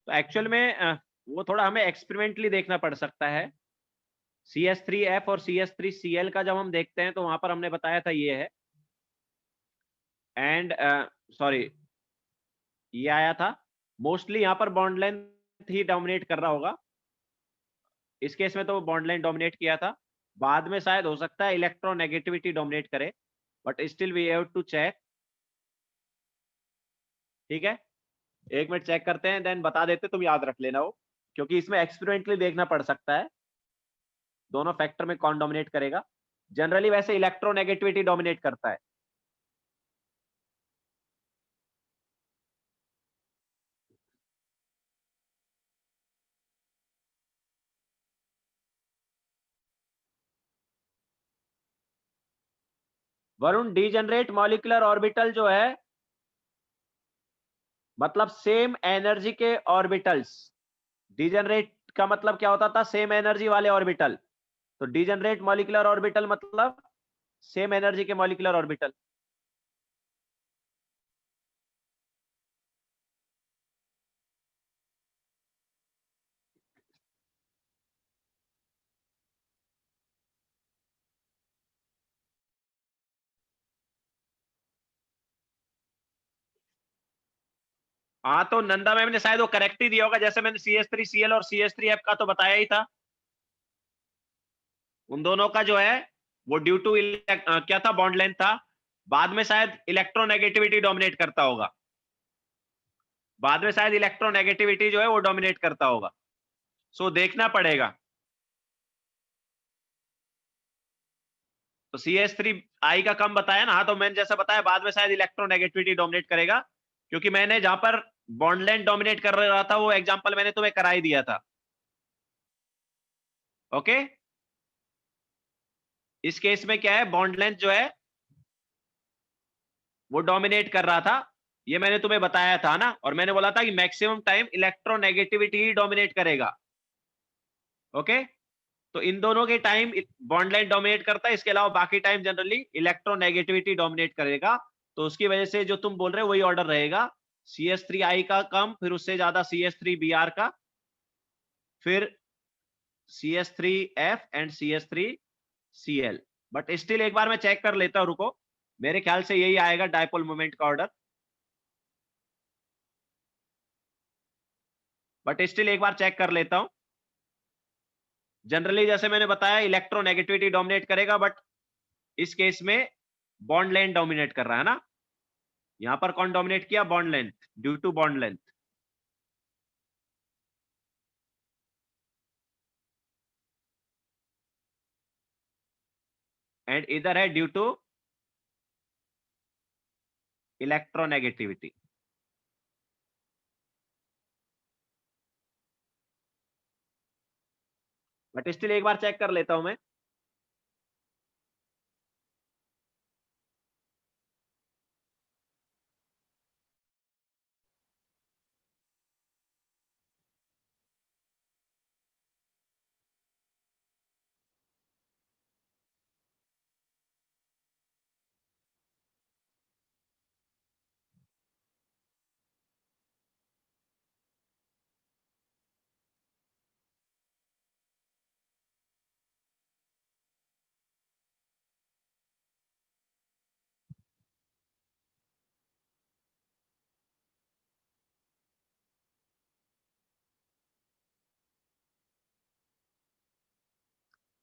तो एक्चुअल में वो थोड़ा हमें एक्सपेरिमेंटली देखना पड़ सकता है। CH3F और CH3Cl का जब हम देखते हैं तो वहां पर हमने बताया था ये है, एंड सॉरी ये आया था। मोस्टली यहाँ पर बॉन्ड लेंथ ही डोमिनेट कर रहा होगा। इस केस में तो बॉन्ड लेंथ डोमिनेट किया था, बाद में शायद हो सकता है इलेक्ट्रोनेगेटिविटी डोमिनेट करे, but still we have to check. ठीक है, एक मिनट चेक करते हैं, देन बता देते, तुम याद रख लेना वो, क्योंकि इसमें एक्सपेरिमेंटली देखना पड़ सकता है दोनों फैक्टर में कौन डोमिनेट करेगा। जनरली वैसे इलेक्ट्रोनेगेटिविटी डोमिनेट करता है। वरुण, डीजनरेट मॉलिक्यूलर ऑर्बिटल जो है मतलब सेम एनर्जी के ऑर्बिटल्स। डीजनरेट का मतलब क्या होता था, सेम एनर्जी वाले ऑर्बिटल। तो डीजनरेट मॉलिक्यूलर ऑर्बिटल मतलब सेम एनर्जी के मॉलिक्यूलर ऑर्बिटल। हाँ, तो नंदा मैम ने शायद वो करेक्ट ही दिया होगा, जैसे मैंने CH3Cl और CH3F का तो बताया ही था। उन दोनों का जो है वो ड्यू टू क्या था, बॉन्ड लेंथ था। बाद में शायद इलेक्ट्रोनेगेटिविटी डोमिनेट करता होगा, बाद में शायद इलेक्ट्रोनेगेटिविटी जो है वो डोमिनेट करता होगा। सो देखना पड़ेगा। तो CH3I का कम बताया ना, हाँ तो मैंने जैसा बताया बाद में शायद इलेक्ट्रोनेगेटिविटी डोमिनेट करेगा, क्योंकि मैंने जहां पर बॉन्ड लेंथ डोमिनेट कर रहा था वो एग्जांपल मैंने तुम्हें करा ही दिया था। ओके, इस केस में क्या है, बॉन्ड लेंथ जो है वो डोमिनेट कर रहा था, ये मैंने तुम्हें बताया था ना। और मैंने बोला था कि मैक्सिमम टाइम इलेक्ट्रोनेगेटिविटी ही डोमिनेट करेगा। ओके, तो इन दोनों के टाइम बॉन्ड लेंथ डोमिनेट करता है, इसके अलावा बाकी टाइम जनरली इलेक्ट्रोनेगेटिविटी डोमिनेट करेगा। तो उसकी वजह से जो तुम बोल रहे हो वही ऑर्डर रहेगा, CH3I का कम, फिर उससे ज्यादा CH3Br का, फिर CH3F and CH3Cl। But still एक बार मैं चेक कर लेता हूं, रुको, मेरे ख्याल से यही आएगा डायपोल मोमेंट का ऑर्डर, बट स्टिल एक बार चेक कर लेता हूं। जनरली जैसे मैंने बताया इलेक्ट्रोनेगेटिविटी डोमिनेट करेगा, बट इस केस में बॉन्ड लेंथ डोमिनेट कर रहा है ना। यहां पर कौन डोमिनेट किया, bond length, due to bond length. And इधर है due to electronegativity. But still एक बार चेक कर लेता हूं मैं।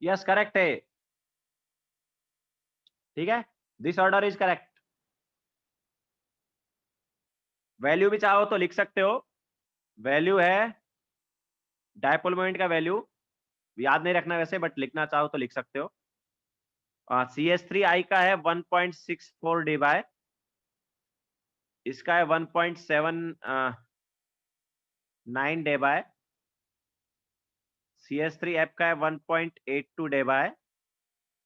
यस करेक्ट है, ठीक है, this order is correct. Value भी चाहो तो लिख सकते हो, वैल्यू है डायपोल मोमेंट का वैल्यू, याद नहीं रखना वैसे, बट लिखना चाहो तो लिख सकते हो। CH3I का है 1.64 डी बाय, इसका है 1.79 डे बाय, CH3F का है 1.82 डे बाय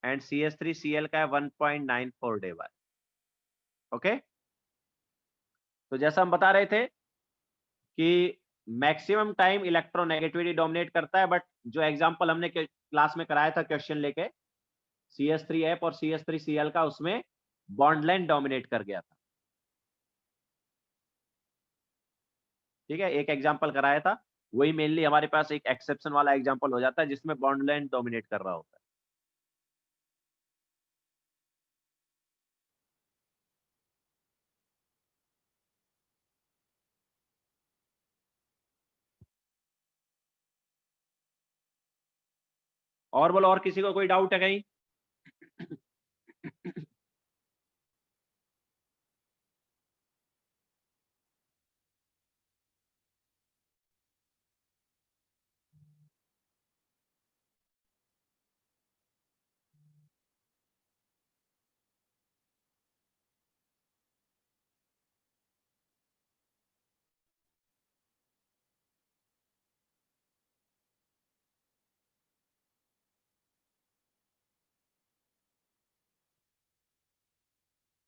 एंड CH3Cl का है 1.94 डे बाय। ओके, तो जैसा हम बता रहे थे कि मैक्सिमम टाइम इलेक्ट्रोनेगेटिविटी डोमिनेट करता है, बट जो एग्जांपल हमने क्लास में कराया था क्वेश्चन लेके CH3F और CH3Cl का, उसमें बॉन्ड लेंथ डोमिनेट कर गया था। ठीक है, एक एग्जांपल कराया था, वही मेनली हमारे पास एक एक्सेप्शन वाला एग्जांपल हो जाता है जिसमें बॉन्ड लेंथ डोमिनेट कर रहा होता है। और बोलो, और किसी को कोई डाउट है कहीं?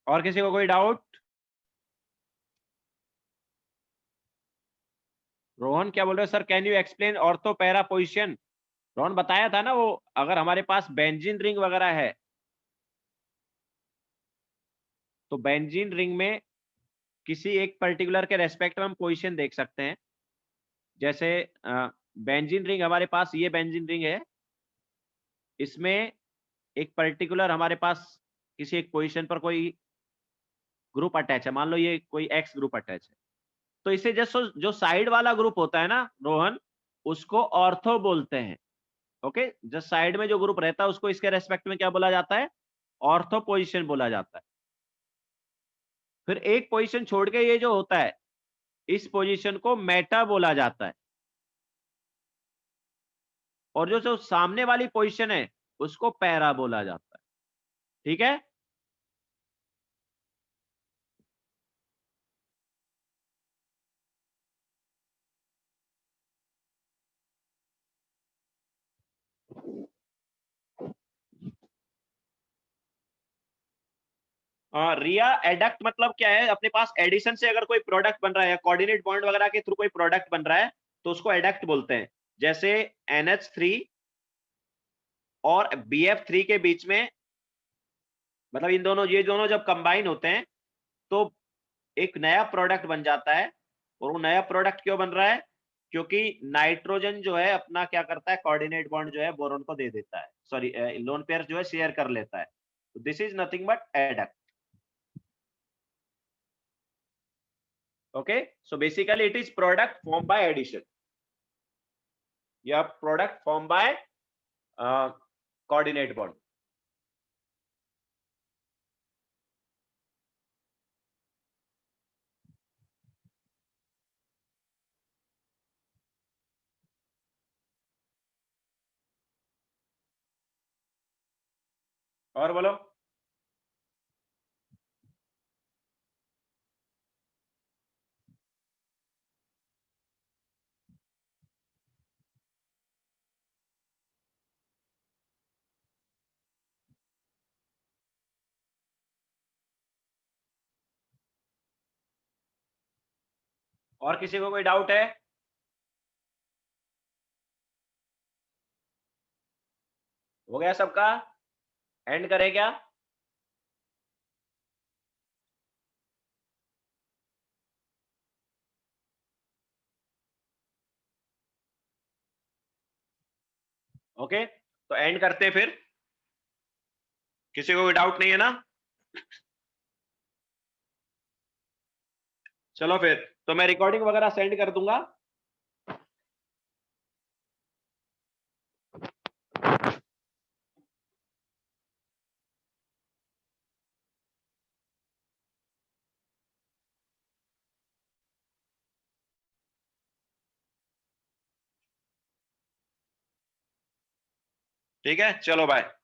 और किसी को कोई डाउट? रोहन क्या बोल रहे हो sir, can you explain ortho para position? Rohan बताया था ना वो, अगर हमारे पास बेंजीन रिंग वगैरह है तो बेंजीन रिंग में किसी एक पर्टिकुलर के रेस्पेक्ट में हम पोजीशन देख सकते हैं। जैसे बेंजीन रिंग, हमारे पास ये बेंजीन रिंग है, इसमें एक पर्टिकुलर हमारे पास किसी एक पोजीशन पर कोई ग्रुप अटैच है, मान लो ये कोई एक्स ग्रुप अटैच है, तो इसे जैसे जो साइड वाला ग्रुप होता है ना रोहन, उसको ऑर्थो बोलते हैं। ओके, जस्ट साइड में जो ग्रुप रहता है उसको इसके रेस्पेक्ट में क्या बोला जाता है? ऑर्थो पोजीशन बोला जाता है। फिर एक पोजीशन छोड़ के ये जो होता है, इस पोजीशन को मेटा बोला जाता है, और जो सामने वाली पोजीशन है उसको पैरा बोला जाता है। ठीक है, रिया एडक्ट मतलब क्या है? अपने पास एडिशन से अगर कोई प्रोडक्ट बन रहा है या कोऑर्डिनेट बॉन्ड वगैरह के थ्रू कोई प्रोडक्ट बन रहा है तो उसको एडक्ट बोलते हैं। जैसे NH3 और BF3 के बीच में, मतलब इन दोनों, ये दोनों जब कंबाइन होते हैं तो एक नया प्रोडक्ट बन जाता है। और वो नया प्रोडक्ट क्यों बन रहा है? क्योंकि नाइट्रोजन जो है अपना क्या करता है, कोऑर्डिनेट बॉन्ड जो है बोरोन को दे देता है, सॉरी लोन पेयर जो है शेयर कर लेता है। तो this is nothing but adduct. Okay, so basically it is product formed by addition. या product formed by coordinate bond. और बोलो, और किसी को कोई डाउट है? हो गया सबका? एंड करें क्या? ओके, तो एंड करते हैं फिर। किसी को कोई डाउट नहीं है ना? चलो फिर, तो मैं रिकॉर्डिंग वगैरह सेंड कर दूंगा। ठीक है, चलो बाय।